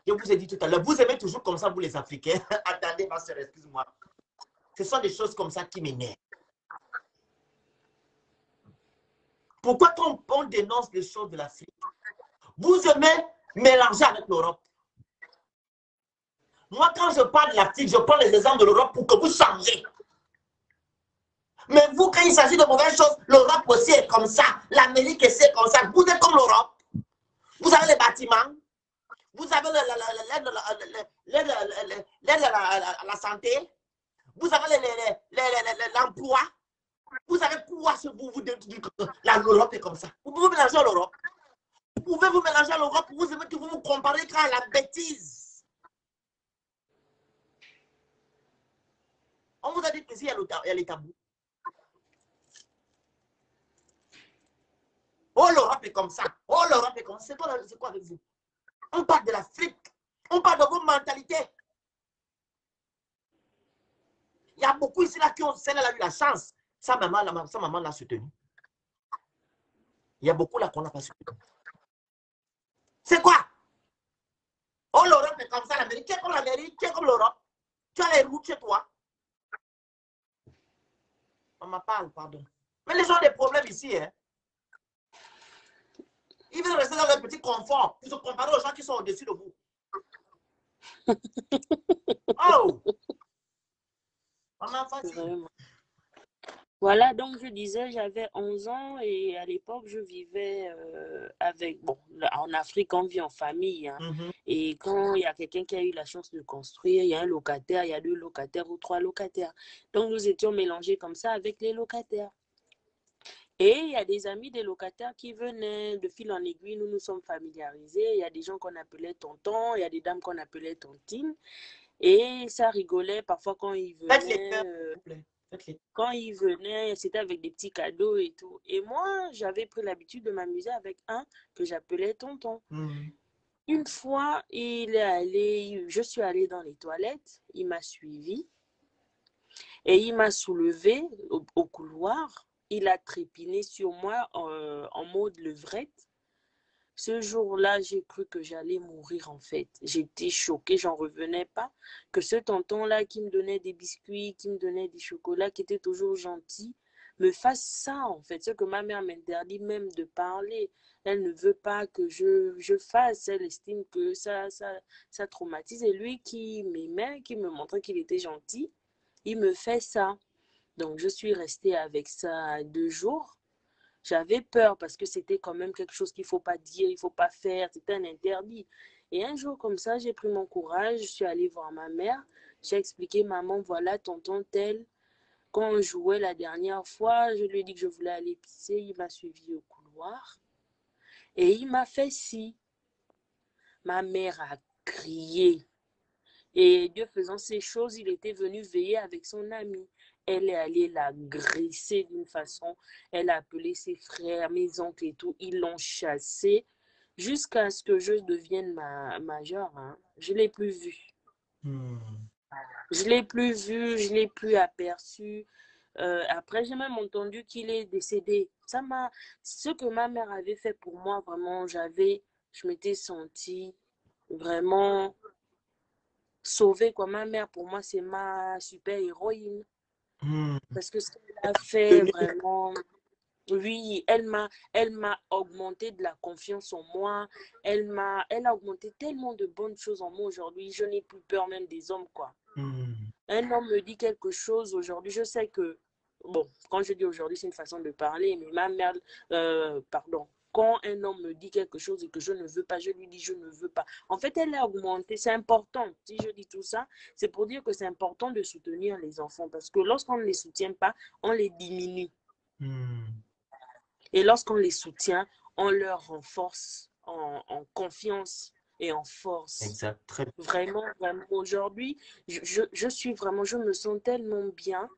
Je vous ai dit tout à l'heure, vous aimez toujours comme ça, vous les Africains. Attendez, ma soeur, excuse-moi. Ce sont des choses comme ça qui m'énervent. Pourquoi on dénonce les choses de l'Afrique? Vous aimez mélanger avec l'Europe. Moi, quand je parle de l'Afrique, je prends les exemples de l'Europe pour que vous changez. Mais vous, quand il s'agit de mauvaises choses, l'Europe aussi est comme ça. L'Amérique aussi est comme ça. Vous êtes comme l'Europe. Vous avez les bâtiments. Vous avez l'aide à la santé. Vous avez l'emploi. Vous savez pourquoi vous dites que l'Europe est comme ça. Vous pouvez mélanger à l'Europe. Vous pouvez vous mélanger à l'Europe. Vous vous comparez qu'à la bêtise. On vous a dit qu'ici, il y a les tabous. Oh, l'Europe est comme ça. Oh, l'Europe est comme ça. C'est quoi avec vous? On parle de l'Afrique. On parle de vos mentalités. Il y a beaucoup ici là qui ont eu la chance. Sa maman l'a soutenu. Il y a beaucoup là qu'on n'a pas soutenu. C'est quoi? Oh, l'Europe est comme ça. L'Amérique est comme l'Amérique, qui est comme l'Europe. Tu as les routes chez toi. On m'en parle, pardon. Mais les gens ont des problèmes ici. Hein. Ils veulent rester dans leur petit confort pour se comparer aux gens qui sont au-dessus de vous. Oh! On m'a fatigué. Voilà, donc je disais, j'avais 11 ans et à l'époque, je vivais en Afrique, on vit en famille. Hein. Et quand il y a quelqu'un qui a eu la chance de construire, il y a un locataire, il y a 2 locataires ou 3 locataires. Donc, nous étions mélangés comme ça avec les locataires. Et il y a des amis des locataires qui venaient de fil en aiguille, nous nous sommes familiarisés. Il y a des gens qu'on appelait tontons, il y a des dames qu'on appelait tontines. Et ça rigolait parfois quand ils venaient. Quand ils venaient, c'était avec des petits cadeaux et tout. Et moi, j'avais pris l'habitude de m'amuser avec un que j'appelais tonton. Une fois, je suis allée dans les toilettes, il m'a suivi et il m'a soulevé au couloir. Il a trépiné sur moi en mode levrette. Ce jour-là, j'ai cru que j'allais mourir en fait. J'étais choquée, j'en revenais pas. Que ce tonton-là qui me donnait des biscuits, qui me donnait des chocolats, qui était toujours gentil, me fasse ça en fait. Ce que ma mère m'interdit même de parler. Elle ne veut pas que je fasse. Elle estime que ça traumatise. Et lui qui m'aimait, qui me montrait qu'il était gentil, il me fait ça. Donc je suis restée avec ça 2 jours. J'avais peur parce que c'était quand même quelque chose qu'il ne faut pas dire, il ne faut pas faire, c'était un interdit. Et un jour comme ça, j'ai pris mon courage, je suis allée voir ma mère, j'ai expliqué, maman, voilà, tonton tel. Quand on jouait la dernière fois, je lui ai dit que je voulais aller pisser, il m'a suivi au couloir et il m'a fait ci. Ma mère a crié. Et Dieu faisant ces choses, il était venu veiller avec son ami. Elle est allée l'agresser d'une façon. Elle a appelé ses frères, mes oncles et tout. Ils l'ont chassée jusqu'à ce que je devienne majeure. Hein. Je ne l'ai plus vue. Je ne l'ai plus vue, je ne l'ai plus aperçue. Après, j'ai même entendu qu'il est décédé. Ce que ma mère avait fait pour moi, vraiment, je m'étais sentie vraiment sauvée, quoi. Ma mère, pour moi, c'est ma super héroïne. Parce que ce qu'elle a fait, vraiment, oui, elle m'a augmenté de la confiance en moi. Elle a augmenté tellement de bonnes choses en moi aujourd'hui. Je n'ai plus peur même des hommes, quoi. Un homme me dit quelque chose aujourd'hui, je sais que, bon, quand je dis aujourd'hui, c'est une façon de parler, mais ma mère, quand un homme me dit quelque chose et que je ne veux pas, je lui dis je ne veux pas. En fait, elle a augmenté. C'est important. Si je dis tout ça, c'est pour dire que c'est important de soutenir les enfants parce que lorsqu'on ne les soutient pas, on les diminue. Et lorsqu'on les soutient, on leur renforce en confiance et en force. Exact. Très... Vraiment, vraiment. Aujourd'hui, je me sens tellement bien.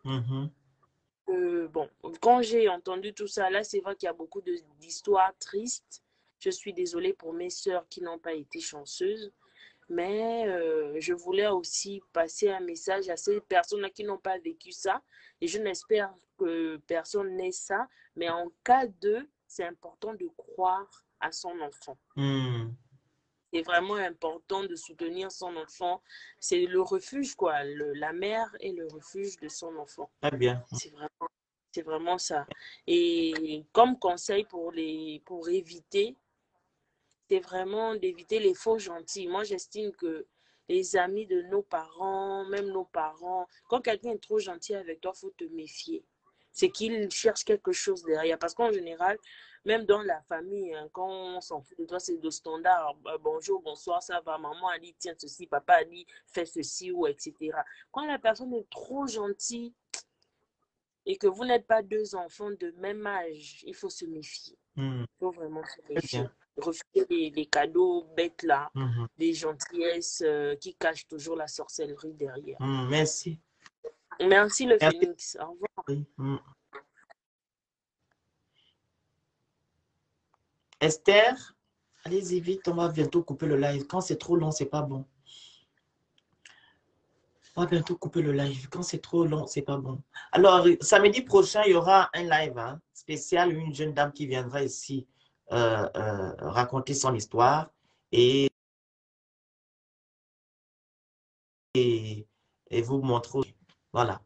Bon, quand j'ai entendu tout ça, là, c'est vrai qu'il y a beaucoup d'histoires tristes. Je suis désolée pour mes sœurs qui n'ont pas été chanceuses. Mais je voulais aussi passer un message à ces personnes-là qui n'ont pas vécu ça. Et je n'espère que personne n'ait ça. Mais en cas de, c'est important de croire à son enfant. C'est vraiment important de soutenir son enfant. C'est le refuge, quoi. La mère est le refuge de son enfant. Très bien. C'est vraiment ça. Et comme conseil pour éviter, c'est vraiment d'éviter les faux gentils. Moi, j'estime que les amis de nos parents, même nos parents, quand quelqu'un est trop gentil avec toi, il faut te méfier. C'est qu'il cherche quelque chose derrière. Parce qu'en général, Même dans la famille, hein, quand on s'en fout de toi, c'est le standard. Bonjour, bonsoir, ça va. Maman a dit, tiens, ceci. Papa a dit, fais ceci ou etc. Quand la personne est trop gentille et que vous n'êtes pas deux enfants de même âge, il faut se méfier. Il faut vraiment se méfier. Refuser les cadeaux bêtes là, des gentillesses qui cachent toujours la sorcellerie derrière. Merci. Merci le Phénix. Au revoir. Esther, allez-y vite, on va bientôt couper le live. Quand c'est trop long, c'est pas bon. On va bientôt couper le live. Quand c'est trop long, c'est pas bon. Alors, samedi prochain, il y aura un live spécial. Une jeune dame qui viendra ici raconter son histoire et vous montrer. Voilà.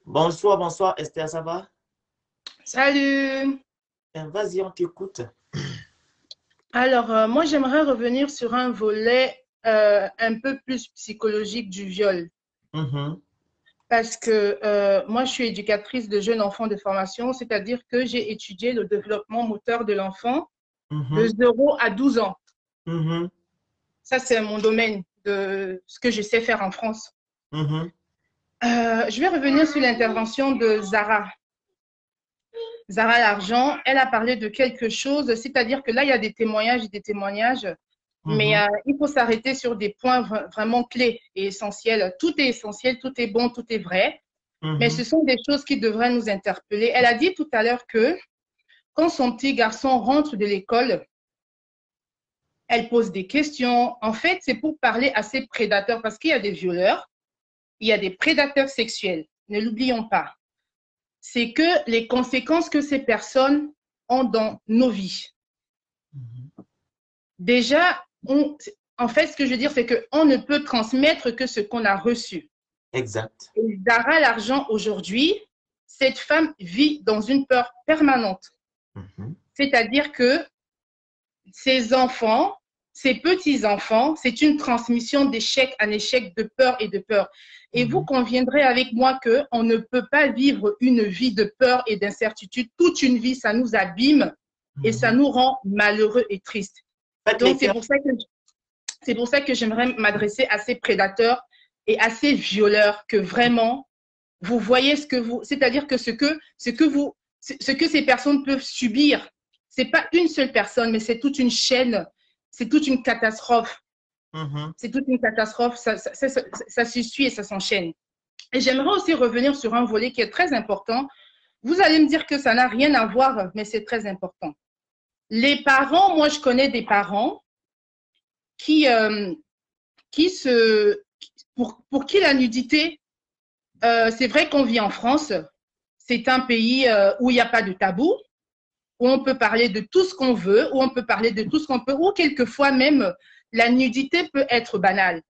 Bonsoir, bonsoir Esther, ça va? Salut. Vas-y, on t'écoute. Alors, moi, j'aimerais revenir sur un volet un peu plus psychologique du viol. Parce que moi, je suis éducatrice de jeunes enfants de formation, c'est-à-dire que j'ai étudié le développement moteur de l'enfant de 0 à 12 ans. Ça, c'est mon domaine de ce que je sais faire en France. Je vais revenir sur l'intervention de Zara. Zara Largent, elle a parlé de quelque chose, c'est-à-dire que là, il y a des témoignages et des témoignages, mais il faut s'arrêter sur des points vraiment clés et essentiels. Tout est essentiel, tout est bon, tout est vrai, mais ce sont des choses qui devraient nous interpeller. Elle a dit tout à l'heure que quand son petit garçon rentre de l'école, elle pose des questions. En fait, c'est pour parler à ses prédateurs, parce qu'il y a des violeurs, il y a des prédateurs sexuels, ne l'oublions pas. C'est que les conséquences que ces personnes ont dans nos vies. Déjà, en fait, ce que je veux dire, c'est qu'on ne peut transmettre que ce qu'on a reçu. Exact. Et Zara Largent, aujourd'hui, cette femme vit dans une peur permanente. C'est-à-dire que ses enfants, ses petits-enfants, c'est une transmission d'échec en échec, de peur et de peur. Et vous conviendrez avec moi qu'on ne peut pas vivre une vie de peur et d'incertitude. Toute une vie, ça nous abîme et ça nous rend malheureux et tristes. Donc, c'est pour ça que j'aimerais m'adresser à ces prédateurs et à ces violeurs, que vraiment, vous voyez ce que vous… C'est-à-dire que ce que ces personnes peuvent subir, ce n'est pas une seule personne, mais c'est toute une chaîne, c'est toute une catastrophe. C'est toute une catastrophe, ça se suit et ça s'enchaîne. Et j'aimerais aussi revenir sur un volet qui est très important. Vous allez me dire que ça n'a rien à voir, mais c'est très important. Les parents, moi je connais des parents pour qui la nudité, c'est vrai qu'on vit en France, c'est un pays où il n'y a pas de tabou, où on peut parler de tout ce qu'on veut, où on peut parler de tout ce qu'on peut, ou quelquefois même la nudité peut être banale.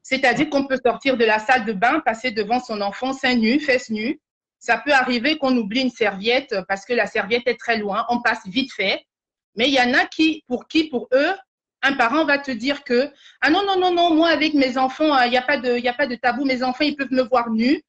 C'est-à-dire qu'on peut sortir de la salle de bain, passer devant son enfant seins nus, fesses nues. Ça peut arriver qu'on oublie une serviette parce que la serviette est très loin, on passe vite fait. Mais il y en a pour eux, un parent va te dire que « Ah non, non, non, non, moi avec mes enfants, il n'y a pas de tabou, mes enfants, ils peuvent me voir nus. »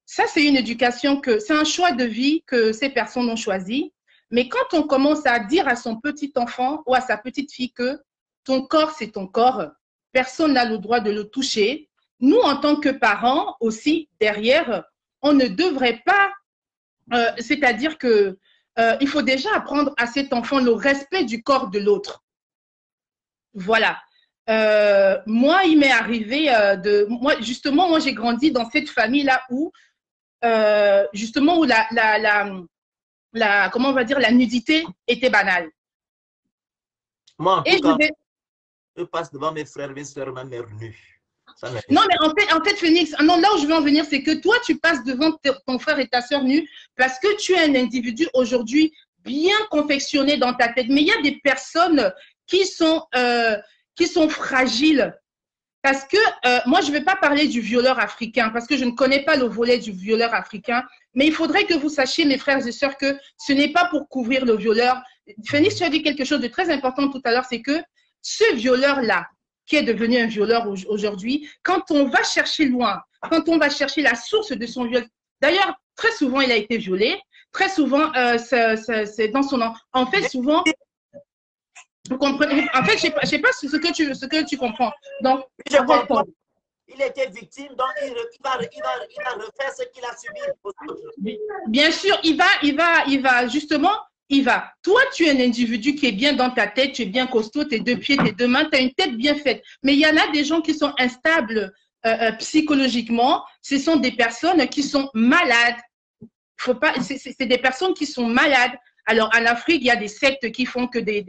Ça, c'est une éducation c'est un choix de vie que ces personnes ont choisi. Mais quand on commence à dire à son petit enfant ou à sa petite fille que ton corps, c'est ton corps, personne n'a le droit de le toucher. Nous, en tant que parents aussi, derrière, on ne devrait pas, c'est-à-dire que il faut déjà apprendre à cet enfant le respect du corps de l'autre. Voilà. Moi, il m'est arrivé moi, j'ai grandi dans cette famille-là où, justement, où comment on va dire, la nudité était banale. Moi, je passe devant mes frères, mes soeurs, ma mère nue. Non, mais en fait, Phénix, non, là où je veux en venir, c'est que toi, tu passes devant ton frère et ta soeur nue parce que tu es un individu aujourd'hui bien confectionné dans ta tête. Mais il y a des personnes qui sont fragiles. Parce que moi, je ne vais pas parler du violeur africain parce que je ne connais pas le volet du violeur africain. Mais il faudrait que vous sachiez, mes frères et sœurs, que ce n'est pas pour couvrir le violeur. Phénix, tu as dit quelque chose de très important tout à l'heure, c'est que ce violeur-là, qui est devenu un violeur aujourd'hui, quand on va chercher loin, quand on va chercher la source de son viol, d'ailleurs, très souvent, il a été violé, très souvent, c'est dans son nom. En fait, souvent, vous comprenez. En fait, je sais pas ce que tu comprends. Donc, je comprends. Il était victime, donc il va refaire ce qu'il a subi. Bien sûr, il va, justement, il va. Toi, tu es un individu qui est bien dans ta tête, tu es bien costaud, tes 2 pieds, tes 2 mains, tu as une tête bien faite. Mais il y en a des gens qui sont instables psychologiquement. Ce sont des personnes qui sont malades. Faut pas, c'est des personnes qui sont malades. Alors, en Afrique, il y a des sectes qui font que des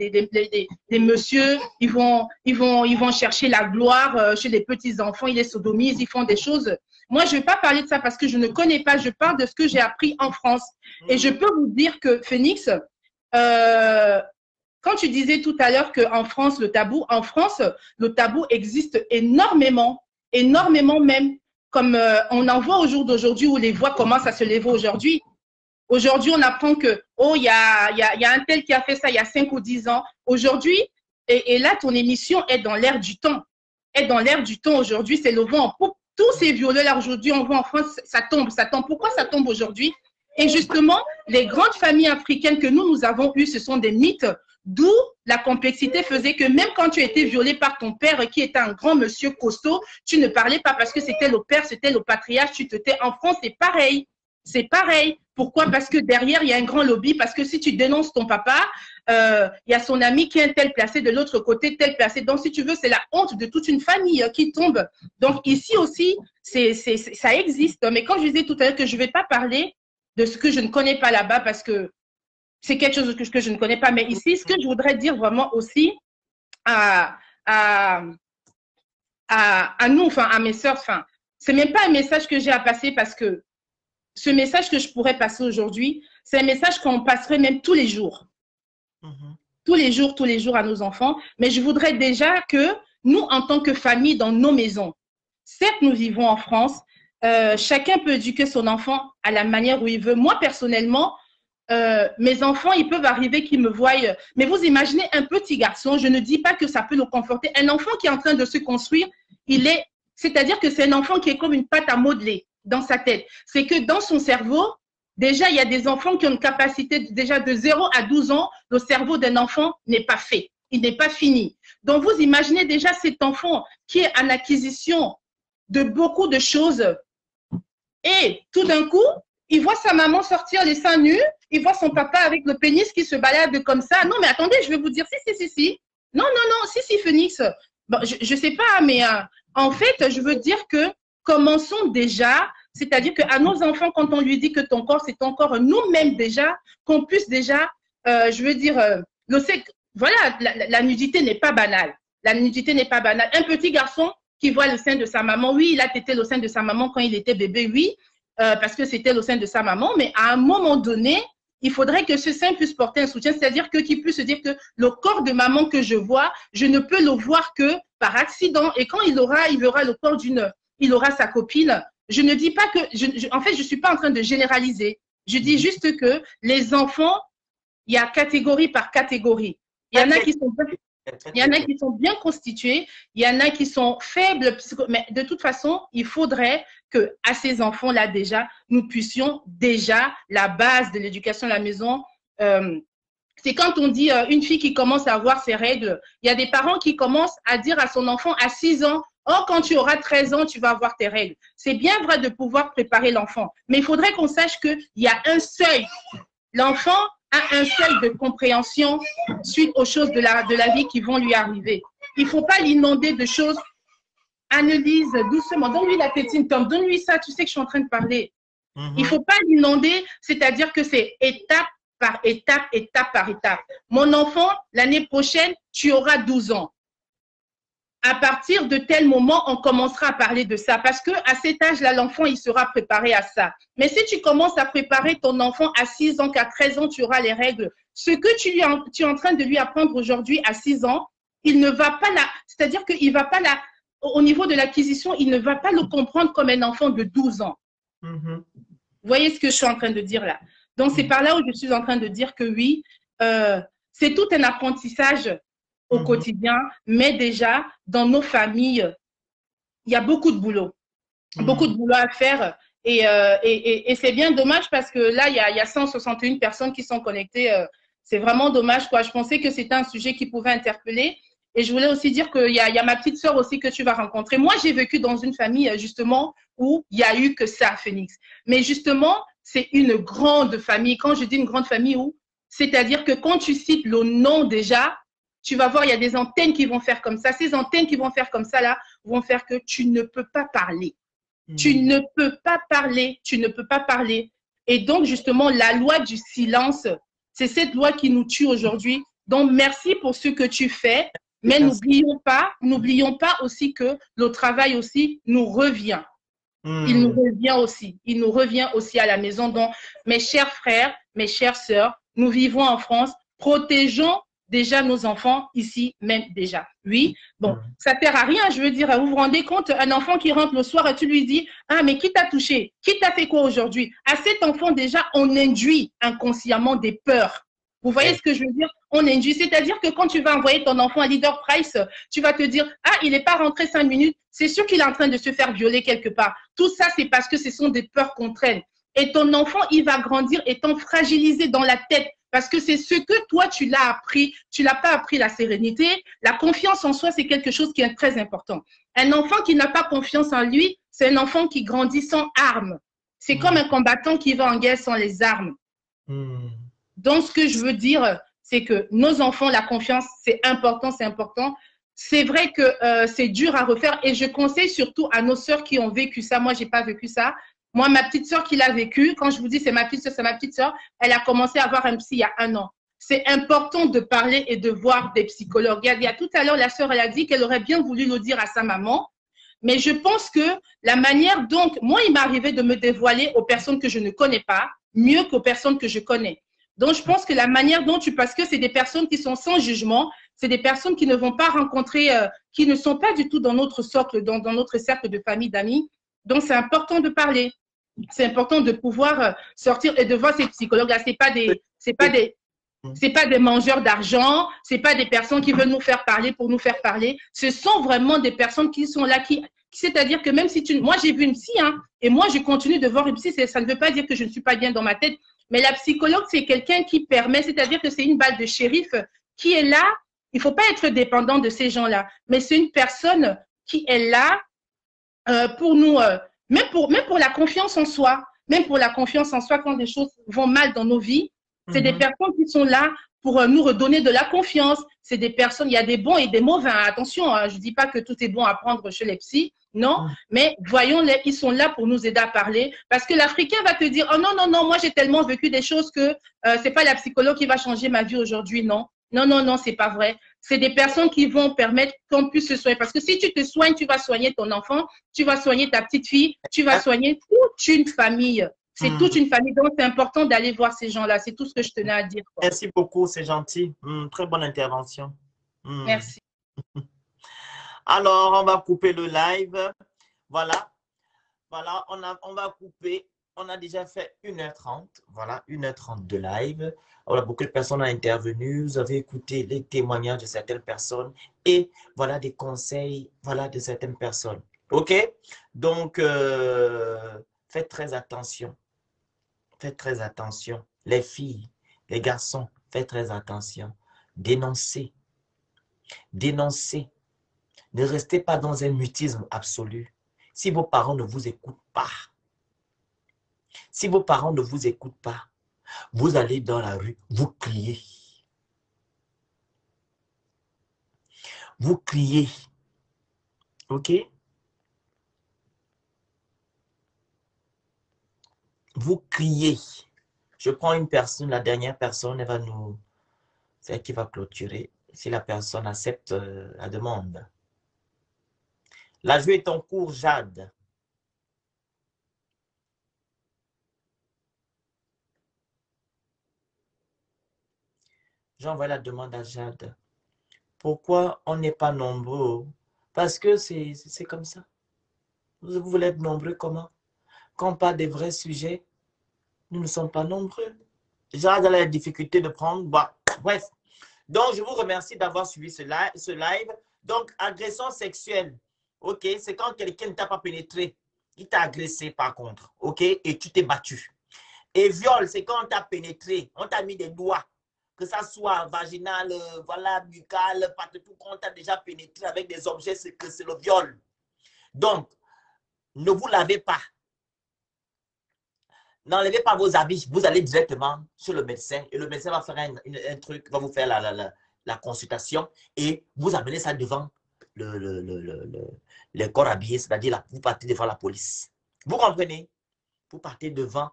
messieurs, ils vont chercher la gloire chez les petits-enfants, ils les sodomisent, ils font des choses. Moi, je ne vais pas parler de ça parce que je ne connais pas, je parle de ce que j'ai appris en France. Et je peux vous dire que, Phoenix, quand tu disais tout à l'heure qu'en France, le tabou existe énormément, énormément même, comme on en voit au jour d'aujourd'hui où les voix commencent à se lever aujourd'hui. Aujourd'hui, on apprend que, oh, il y a un tel qui a fait ça il y a 5 ou 10 ans. Aujourd'hui, et là, ton émission est dans l'air du temps. Est dans l'air du temps aujourd'hui, c'est le vent en poupe. Tous ces violets-là, aujourd'hui, on voit en France, ça tombe. Pourquoi ça tombe aujourd'hui? Et justement, les grandes familles africaines que nous avons eues, ce sont des mythes, d'où la complexité faisait que même quand tu étais violé par ton père, qui était un grand monsieur costaud, tu ne parlais pas parce que c'était le père, c'était le patriarche, tu te tais. En France, c'est pareil. C'est pareil. Pourquoi? Parce que derrière, il y a un grand lobby. Parce que si tu dénonces ton papa, il y a son ami qui est un tel placé, de l'autre côté, tel placé. Donc, si tu veux, c'est la honte de toute une famille qui tombe. Donc, ici aussi, ça existe. Mais quand je disais tout à l'heure que je ne vais pas parler de ce que je ne connais pas là-bas parce que c'est quelque chose que je ne connais pas. Mais ici, ce que je voudrais dire vraiment aussi à nous, enfin, à mes sœurs, enfin, c'est même pas un message que j'ai à passer parce que ce message que je pourrais passer aujourd'hui, c'est un message qu'on passerait même tous les jours. Tous les jours à nos enfants. Mais je voudrais déjà que nous, en tant que famille, dans nos maisons, certes, nous vivons en France, chacun peut éduquer son enfant à la manière où il veut. Moi, personnellement, mes enfants, ils peuvent arriver qu'ils me voient. Mais vous imaginez un petit garçon, je ne dis pas que ça peut le conforter. Un enfant qui est en train de se construire, c'est-à-dire que c'est un enfant qui est comme une pâte à modeler dans sa tête. C'est que dans son cerveau, déjà, il y a des enfants qui ont une capacité déjà de 0 à 12 ans. Le cerveau d'un enfant n'est pas fait. Il n'est pas fini. Donc, vous imaginez déjà cet enfant qui est en acquisition de beaucoup de choses. Et tout d'un coup, il voit sa maman sortir les seins nus. Il voit son papa avec le pénis qui se balade comme ça. Non, mais attendez, je vais vous dire, si. Non, si, Phoenix. Bon, je sais pas, mais en fait, je veux dire que commençons déjà, c'est-à-dire qu'à nos enfants, quand on lui dit que ton corps, c'est ton corps, nous-mêmes déjà, qu'on puisse déjà, je veux dire, voilà, la nudité n'est pas banale. La nudité n'est pas banale. Un petit garçon qui voit le sein de sa maman, oui, il a tété le sein de sa maman quand il était bébé, oui, parce que c'était le sein de sa maman, mais à un moment donné, il faudrait que ce sein puisse porter un soutien, c'est-à-dire qu'il puisse se dire que le corps de maman que je vois, je ne peux le voir que par accident. Et quand il verra le corps il aura sa copine. Je ne dis pas que, en fait, je ne suis pas en train de généraliser. Je dis juste que les enfants, il y a catégorie par catégorie. Il y en a qui sont bien constitués, il y en a qui sont faibles, mais de toute façon, il faudrait qu'à ces enfants-là déjà, nous puissions déjà, la base de l'éducation à la maison, c'est quand on dit une fille qui commence à avoir ses règles, il y a des parents qui commencent à dire à son enfant à 6 ans, oh, quand tu auras 13 ans, tu vas avoir tes règles. C'est bien vrai de pouvoir préparer l'enfant, mais il faudrait qu'on sache qu'il y a un seuil. L'enfant a un seuil de compréhension suite aux choses de la vie qui vont lui arriver. Il ne faut pas l'inonder de choses. Analyse doucement. Donne-lui la tétine, Tom. Donne-lui ça. Tu sais que je suis en train de parler. Il ne faut pas l'inonder, c'est-à-dire que c'est étape par étape, étape par étape. Mon enfant, l'année prochaine, tu auras 12 ans. À partir de tel moment, on commencera à parler de ça. Parce qu'à cet âge-là, l'enfant, il sera préparé à ça. Mais si tu commences à préparer ton enfant à 6 ans, qu'à 13 ans, tu auras les règles, ce que tu es en train de lui apprendre aujourd'hui à 6 ans, il ne va pas là. C'est-à-dire qu'il ne va pas là. Au niveau de l'acquisition, il ne va pas le comprendre comme un enfant de 12 ans. Vous voyez ce que je suis en train de dire là? Donc, c'est par là où je suis en train de dire que oui, c'est tout un apprentissage au quotidien, mais déjà, dans nos familles, il y a beaucoup de boulot. Beaucoup de boulot à faire. Et c'est bien dommage parce que là, il y a 161 personnes qui sont connectées. C'est vraiment dommage, quoi. Je pensais que c'était un sujet qui pouvait interpeller. Et je voulais aussi dire qu'il y a ma petite sœur aussi que tu vas rencontrer. Moi, j'ai vécu dans une famille, justement, où il n'y a eu que ça, Phoenix. Mais justement, c'est une grande famille. Quand je dis une grande famille, où, c'est-à-dire que quand tu cites le nom déjà, tu vas voir, il y a des antennes qui vont faire comme ça. Ces antennes qui vont faire comme ça, là, vont faire que tu ne peux pas parler. Tu ne peux pas parler. Tu ne peux pas parler. Et donc, justement, la loi du silence, c'est cette loi qui nous tue aujourd'hui. Donc, merci pour ce que tu fais. Mais n'oublions pas aussi que le travail aussi nous revient. Il nous revient aussi. Il nous revient aussi à la maison. Donc, mes chers frères, mes chères sœurs, nous vivons en France. Protégeons déjà nos enfants ici même déjà. Oui, bon, ça sert à rien, je veux dire, vous vous rendez compte, un enfant qui rentre le soir et tu lui dis, ah, mais qui t'a touché? Qui t'a fait quoi aujourd'hui? À cet enfant, déjà, on induit inconsciemment des peurs. Vous voyez ce que je veux dire? On induit, c'est-à-dire que quand tu vas envoyer ton enfant à Leader Price, tu vas te dire, ah, il n'est pas rentré 5 minutes, c'est sûr qu'il est en train de se faire violer quelque part. Tout ça, c'est parce que ce sont des peurs qu'on traîne. Et ton enfant, il va grandir étant fragilisé dans la tête parce que c'est ce que toi, tu l'as appris. Tu l'as pas appris la sérénité. La confiance en soi, c'est quelque chose qui est très important. Un enfant qui n'a pas confiance en lui, c'est un enfant qui grandit sans armes. C'est comme un combattant qui va en guerre sans les armes. Donc, ce que je veux dire, c'est que nos enfants, la confiance, c'est important, c'est important. C'est vrai que c'est dur à refaire et je conseille surtout à nos sœurs qui ont vécu ça. Moi, j'ai pas vécu ça. Moi, ma petite sœur qui l'a vécu, quand je vous dis c'est ma petite sœur, elle a commencé à avoir un psy il y a 1 an. C'est important de parler et de voir des psychologues. Il y a tout à l'heure, la sœur, elle a dit qu'elle aurait bien voulu le dire à sa maman. Mais je pense que la manière dont, moi, il m'est arrivé de me dévoiler aux personnes que je ne connais pas, mieux qu'aux personnes que je connais. Donc, je pense que la manière dont parce que c'est des personnes qui sont sans jugement, c'est des personnes qui ne vont pas rencontrer, qui ne sont pas du tout dans notre socle, dans notre cercle de famille, d'amis. Donc, c'est important de parler. C'est important de pouvoir sortir et de voir ces psychologues-là. C'est pas des mangeurs d'argent, c'est pas des personnes qui veulent nous faire parler pour nous faire parler. Ce sont vraiment des personnes qui sont là, c'est-à-dire que même si moi j'ai vu une psy, hein, et moi je continue de voir une psy, ça ne veut pas dire que je ne suis pas bien dans ma tête, mais la psychologue c'est quelqu'un qui permet, c'est-à-dire que c'est une balle de shérif qui est là. Il faut pas être dépendant de ces gens-là, mais c'est une personne qui est là pour nous. Même pour la confiance en soi, même pour la confiance en soi quand des choses vont mal dans nos vies, c'est des personnes qui sont là pour nous redonner de la confiance. C'est des personnes, il y a des bons et des mauvais. Attention, je ne dis pas que tout est bon à prendre chez les psys, non, mais voyons-les, ils sont là pour nous aider à parler. Parce que l'Africain va te dire, oh non, non, non, moi j'ai tellement vécu des choses que ce n'est pas la psychologue qui va changer ma vie aujourd'hui, non. Non, non, non, c'est pas vrai. C'est des personnes qui vont permettre qu'on puisse se soigner. Parce que si tu te soignes, tu vas soigner ton enfant, tu vas soigner ta petite fille, tu vas soigner toute une famille. C'est toute une famille. Donc, c'est important d'aller voir ces gens-là. C'est tout ce que je tenais à dire. Quoi. Merci beaucoup, c'est gentil. Très bonne intervention. Merci. Alors, on va couper le live. Voilà. Voilà, on va couper. On a déjà fait 1h30. Voilà, 1h30 de live. Voilà, beaucoup de personnes ont intervenu. Vous avez écouté les témoignages de certaines personnes et voilà des conseils voilà, de certaines personnes. OK? Donc, faites très attention. Faites très attention. Les filles, les garçons, faites très attention. Dénoncez. Dénoncez. Ne restez pas dans un mutisme absolu. Si vos parents ne vous écoutent pas, si vos parents ne vous écoutent pas, vous allez dans la rue, vous criez. Vous criez. OK? Vous criez. Je prends une personne, la dernière personne, elle va nous... C'est elle qui va clôturer. Si la personne accepte la demande. La jeu est en cours, Jade. J'envoie la demande à Jade. Pourquoi on n'est pas nombreux? Parce que c'est comme ça. Vous voulez être nombreux comment? Quand on parle des vrais sujets, nous ne sommes pas nombreux. Jade a la difficulté de prendre... Bah, bref. Donc, je vous remercie d'avoir suivi ce live. Donc, agression sexuelle. OK, c'est quand quelqu'un ne t'a pas pénétré. Il t'a agressé par contre, ok? Et tu t'es battu. Et viol, c'est quand on t'a pénétré, on t'a mis des doigts, que ça soit vaginal, voilà, buccal, partout, quand on t'a déjà pénétré avec des objets, c'est que c'est le viol. Donc, ne vous lavez pas. N'enlevez pas vos habits, vous allez directement sur le médecin et le médecin va faire un truc, va vous faire la consultation et vous amenez ça devant le corps habillé, c'est-à-dire vous partez devant la police. Vous comprenez? Vous partez devant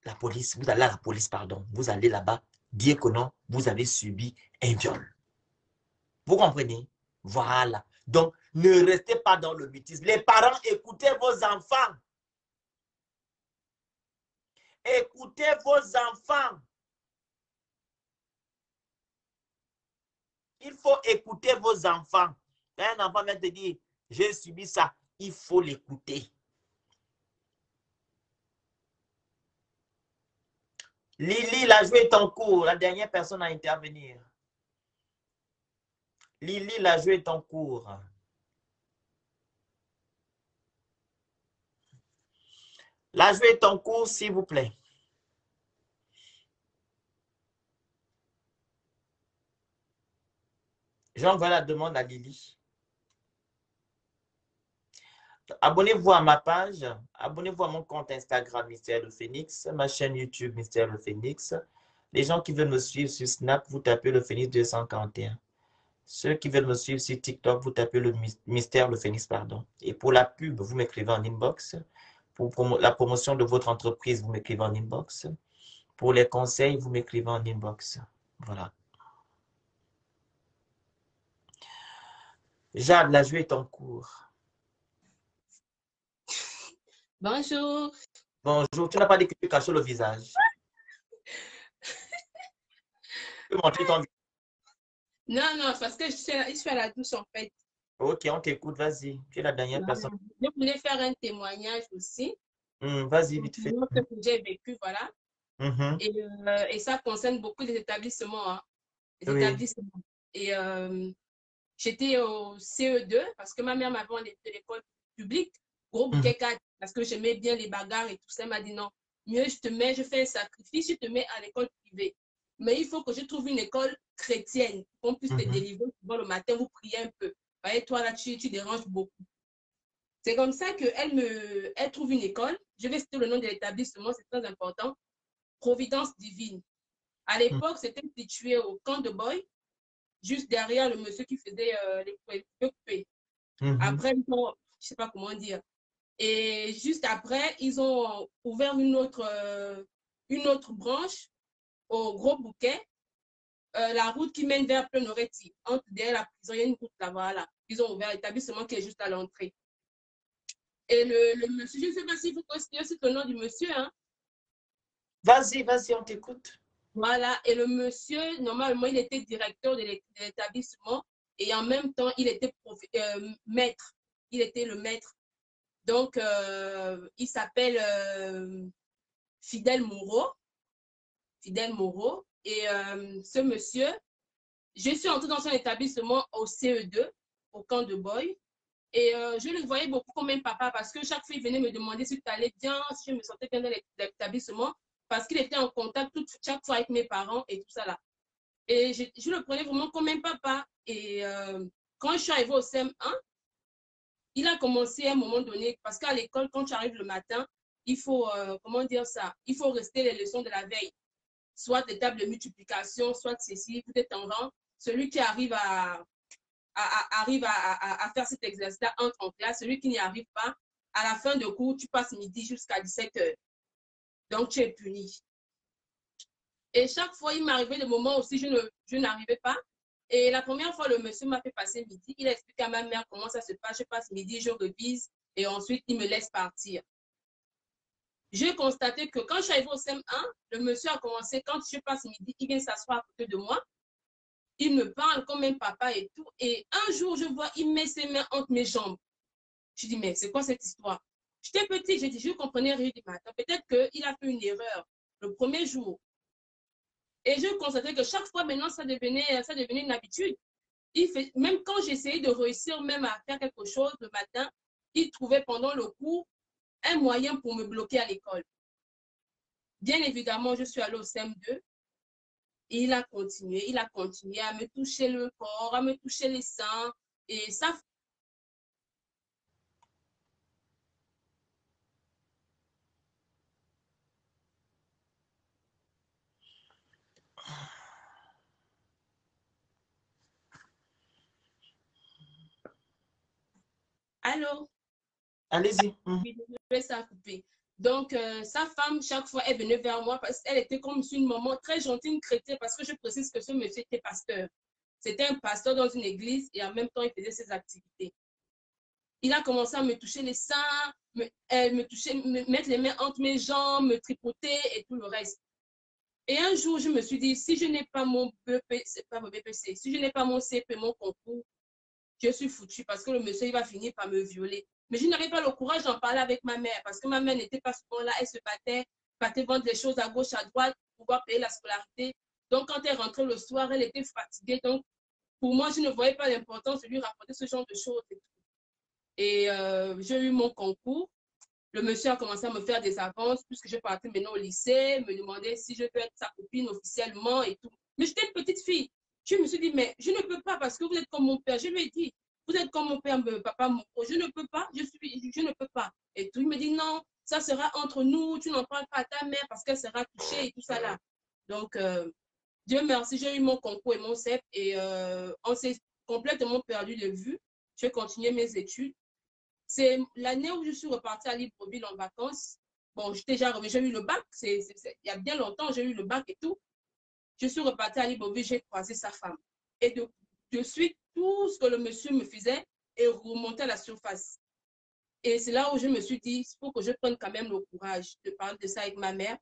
la police, vous allez à la police, pardon, vous allez là-bas dire que non, vous avez subi un viol. Vous comprenez? Voilà. Donc, ne restez pas dans le mutisme. Les parents, écoutez vos enfants. Écoutez vos enfants. Il faut écouter vos enfants. Quand un enfant vient te dire, j'ai subi ça, il faut l'écouter. Lily, la joué est en cours. La dernière personne à intervenir. Lily, la joué est en cours. La joué est en cours, s'il vous plaît. J'envoie la demande à Lily. Abonnez-vous à ma page. Abonnez-vous à mon compte Instagram Mystère le Phénix. Ma chaîne YouTube Mystère le Phénix. Les gens qui veulent me suivre sur Snap, vous tapez le Phénix 241. Ceux qui veulent me suivre sur TikTok, vous tapez le Mystère le Phénix, pardon. Et pour la pub, vous m'écrivez en inbox. Pour la promotion de votre entreprise, vous m'écrivez en inbox. Pour les conseils, vous m'écrivez en inbox. Voilà. Jade, la jouée est en cours. Bonjour. Bonjour. Tu n'as pas dit que tu cachais le visage. Tu peux montrer ton visage. Non, non, parce que je suis à la douche en fait. Ok, on t'écoute, vas-y. Tu es la dernière personne. Je voulais faire un témoignage aussi. Vas-y, vite fait. Ce que j'ai vécu, voilà. Et ça concerne beaucoup des établissements. Hein, les établissements. Et j'étais au CE2 parce que ma mère m'avait enlevé de l'école publique, gros bouquet 4, parce que j'aimais bien les bagarres et tout ça. Elle m'a dit non, mieux je fais un sacrifice, je te mets à l'école privée. Mais il faut que je trouve une école chrétienne, qu'on puisse te délivrer. Bon, le matin, vous priez un peu. Voyez, toi, là, tu déranges beaucoup. C'est comme ça qu'elle trouve une école. Je vais citer le nom de l'établissement, c'est très important. Providence Divine. À l'époque, c'était situé au camp de Boy, juste derrière le monsieur qui faisait les coupés. Après, je ne sais pas comment dire. Et juste après, ils ont ouvert une autre branche au Gros Bouquet. La route qui mène vers Plenoretti, entre derrière la prison, il y a une route là-bas. Là. Ils ont ouvert l'établissement qui est juste à l'entrée. Et le monsieur, je ne sais pas si vous connaissez aussi le nom du monsieur. Hein? Vas-y, on t'écoute. Voilà. Et le monsieur, normalement, il était directeur de l'établissement et en même temps, il était maître. Il était le maître. Donc, il s'appelle Fidèle Moreau. Fidèle Moreau. Et ce monsieur, je suis entrée dans son établissement au CE2, au camp de Boy. Et je le voyais beaucoup comme un papa parce que chaque fois, il venait me demander si tu allais bien, si je me sentais bien dans l'établissement, parce qu'il était en contact chaque fois avec mes parents et tout ça là. Et je le prenais vraiment comme un papa. Et quand je suis arrivée au CM1, il a commencé à un moment donné, parce qu'à l'école, quand tu arrives le matin, il faut, comment dire ça, il faut rester les leçons de la veille. Soit des tables de multiplication, soit ceci, vous êtes en rang. Celui qui arrive à faire cet exercice-là entre en classe. Celui qui n'y arrive pas, à la fin de cours, tu passes midi jusqu'à 17h. Donc, tu es puni. Et chaque fois, il m'arrivait des moments aussi, je n'arrivais pas. Et la première fois, le monsieur m'a fait passer midi. Il a expliqué à ma mère comment ça se passe. Je passe midi, je révise et ensuite, il me laisse partir. J'ai constaté que quand je suis arrivée au CM1, le monsieur a commencé, quand je passe midi, il vient s'asseoir à côté de moi. Il me parle comme un papa et tout. Et un jour, je vois, il met ses mains entre mes jambes. Je dis, mais c'est quoi cette histoire? J'étais petite, j'ai dit, je comprenais rien du matin. Peut-être qu'il a fait une erreur le premier jour. Et je constatais que chaque fois, maintenant, ça devenait une habitude. Même quand j'essayais de réussir même à faire quelque chose le matin, il trouvait pendant le cours un moyen pour me bloquer à l'école. Bien évidemment, je suis allée au CM2 et il a continué à me toucher le corps, à me toucher les seins. Et ça, allô? Allez-y. Ça a coupé. Donc, sa femme, chaque fois, elle venait vers moi parce qu'elle était comme une maman très gentille, une chrétienne, parce que je précise que ce monsieur était pasteur. C'était un pasteur dans une église et en même temps, il faisait ses activités. Il a commencé à me toucher les seins, me mettre les mains entre mes jambes, me tripoter et tout le reste. Et un jour, je me suis dit, si je n'ai pas mon BPC, si je n'ai pas mon CP, mon concours, je suis foutue parce que le monsieur, il va finir par me violer. Mais je n'avais pas le courage d'en parler avec ma mère parce que ma mère n'était pas souvent là. Elle se battait vendre des choses à gauche, à droite pour pouvoir payer la scolarité. Donc, quand elle rentrait le soir, elle était fatiguée. Donc, pour moi, je ne voyais pas l'importance de lui rapporter ce genre de choses. Et j'ai eu mon concours. Le monsieur a commencé à me faire des avances puisque je partais maintenant au lycée, me demandait si je peux être sa copine officiellement et tout. Mais j'étais une petite fille. Je me suis dit, mais je ne peux pas parce que vous êtes comme mon père. Je lui ai dit, vous êtes comme mon père, papa, je ne peux pas, je ne peux pas. Et tout, il me dit, non, ça sera entre nous, tu n'en parles pas à ta mère parce qu'elle sera touchée et tout ça là. Donc, Dieu merci, j'ai eu mon concours et mon CEP et on s'est complètement perdu de vue. J'ai continué mes études. C'est l'année où je suis repartie à Libreville en vacances. Bon, j'ai eu le bac, il y a bien longtemps, j'ai eu le bac et tout. Je suis repartie à Libreville, j'ai croisé sa femme. Et de suite, tout ce que le monsieur me faisait est remonté à la surface. Et c'est là où je me suis dit, il faut que je prenne quand même le courage de parler de ça avec ma mère.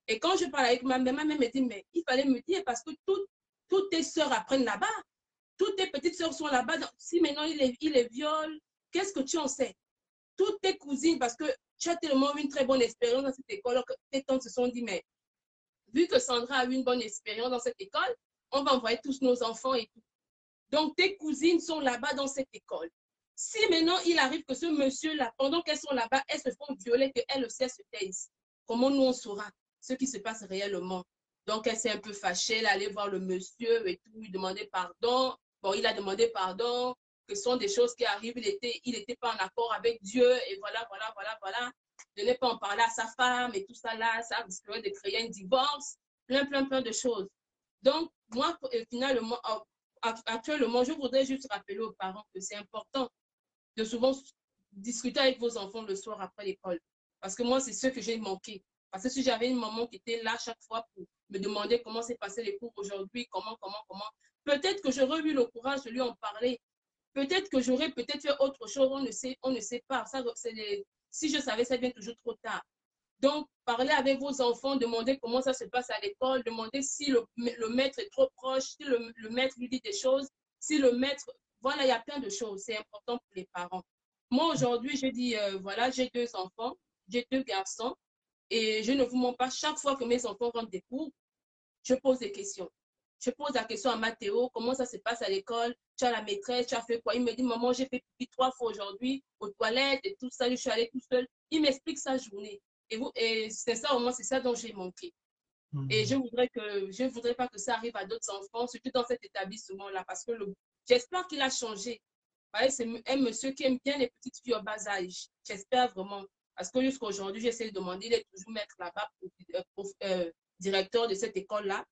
Et quand je parle avec ma mère me dit, mais il fallait me dire parce que toutes tes sœurs apprennent là-bas. Toutes tes petites sœurs sont là-bas. Si maintenant il les viole, qu'est-ce que tu en sais? Toutes tes cousines, parce que tu as tellement eu une très bonne expérience dans cette école, que tes tantes se sont dit, mais vu que Sandra a eu une bonne expérience dans cette école, on va envoyer tous nos enfants et tout. Donc, tes cousines sont là-bas dans cette école. Si maintenant il arrive que ce monsieur-là, pendant qu'elles sont là-bas, elles se font violer, qu'elles le sait, se taisent, comment nous on saura ce qui se passe réellement? Donc, elle s'est un peu fâchée, elle allait voir le monsieur et tout, lui demander pardon. Bon, il a demandé pardon, que ce sont des choses qui arrivent, il n'était pas en accord avec Dieu, et voilà. De ne pas en parler à sa femme et tout ça là, ça risquerait de créer un divorce, plein de choses. Donc, moi, finalement, actuellement, je voudrais juste rappeler aux parents que c'est important de souvent discuter avec vos enfants le soir après l'école. Parce que moi, c'est ce que j'ai manqué. Parce que si j'avais une maman qui était là chaque fois pour me demander comment s'est passé les cours aujourd'hui, comment, peut-être que j'aurais eu le courage de lui en parler. Peut-être que j'aurais peut-être fait autre chose, on ne sait pas. Ça, si je savais, ça vient toujours trop tard. Donc, parlez avec vos enfants, demandez comment ça se passe à l'école, demandez si le maître est trop proche, si le maître lui dit des choses, si le maître... Voilà, il y a plein de choses. C'est important pour les parents. Moi, aujourd'hui, je dis, voilà, j'ai 2 enfants, j'ai 2 garçons, et je ne vous mens pas, chaque fois que mes enfants rentrent des cours, je pose des questions. Je pose la question à Mathéo, comment ça se passe à l'école? Tu as la maîtresse, tu as fait quoi? Il me dit, maman, j'ai fait pipi 3 fois aujourd'hui aux toilettes et tout ça, je suis allée tout seul. Il m'explique sa journée. Et c'est ça, au moins, c'est ça dont j'ai manqué. Et je voudrais pas que ça arrive à d'autres enfants, surtout dans cet établissement-là, parce que j'espère qu'il a changé. C'est un monsieur qui aime bien les petites filles au bas âge. J'espère vraiment. Parce que jusqu'à aujourd'hui, j'essaie de demander, il est toujours maître là-bas, directeur de cette école-là.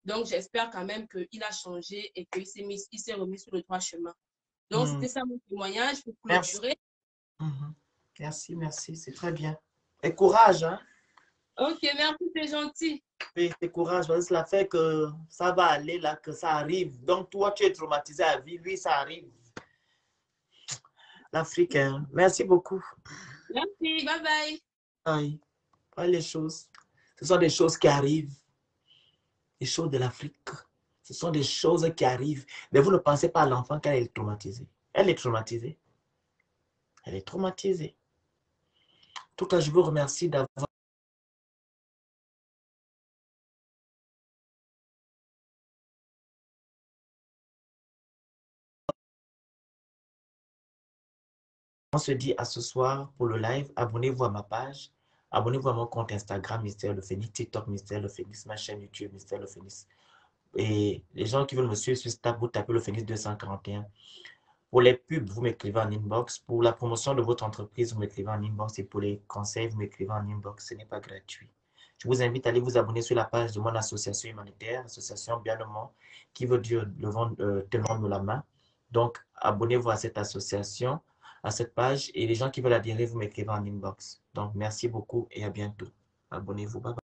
Donc, j'espère quand même qu'il a changé et qu'il s'est remis sur le droit chemin. Donc, c'était ça mon témoignage pour clôturer. Merci, c'est très bien. Et courage, hein? Ok, merci, c'est gentil. Oui, c'est courage, parce que cela fait que ça va aller là, que ça arrive. Donc, toi, tu es traumatisé à vie, lui, ça arrive. L'Afrique, hein? Merci beaucoup. Merci, bye bye. Aïe, pas les choses. Ce sont des choses qui arrivent. Les choses de l'Afrique. Ce sont des choses qui arrivent. Mais vous ne pensez pas à l'enfant qu'elle est traumatisée. Elle est traumatisée. Elle est traumatisée. En tout cas, je vous remercie d'avoir On se dit à ce soir pour le live. Abonnez-vous à ma page. Abonnez-vous à mon compte Instagram, Mystère Le Phénix, TikTok, Mystère Le Phénix, ma chaîne YouTube, Mystère Le Phénix. Et les gens qui veulent me suivre sur Snap, vous tapez Le Phénix 241. Pour les pubs, vous m'écrivez en inbox. Pour la promotion de votre entreprise, vous m'écrivez en inbox. Et pour les conseils, vous m'écrivez en inbox. Ce n'est pas gratuit. Je vous invite à aller vous abonner sur la page de mon association humanitaire, Association Bien le Monde, qui veut dire tenons-nous la main. Donc, abonnez-vous à cette association, à cette page. Et les gens qui veulent adhérer, vous m'écrivez en inbox. Donc, merci beaucoup et à bientôt. Abonnez-vous. Bye bye.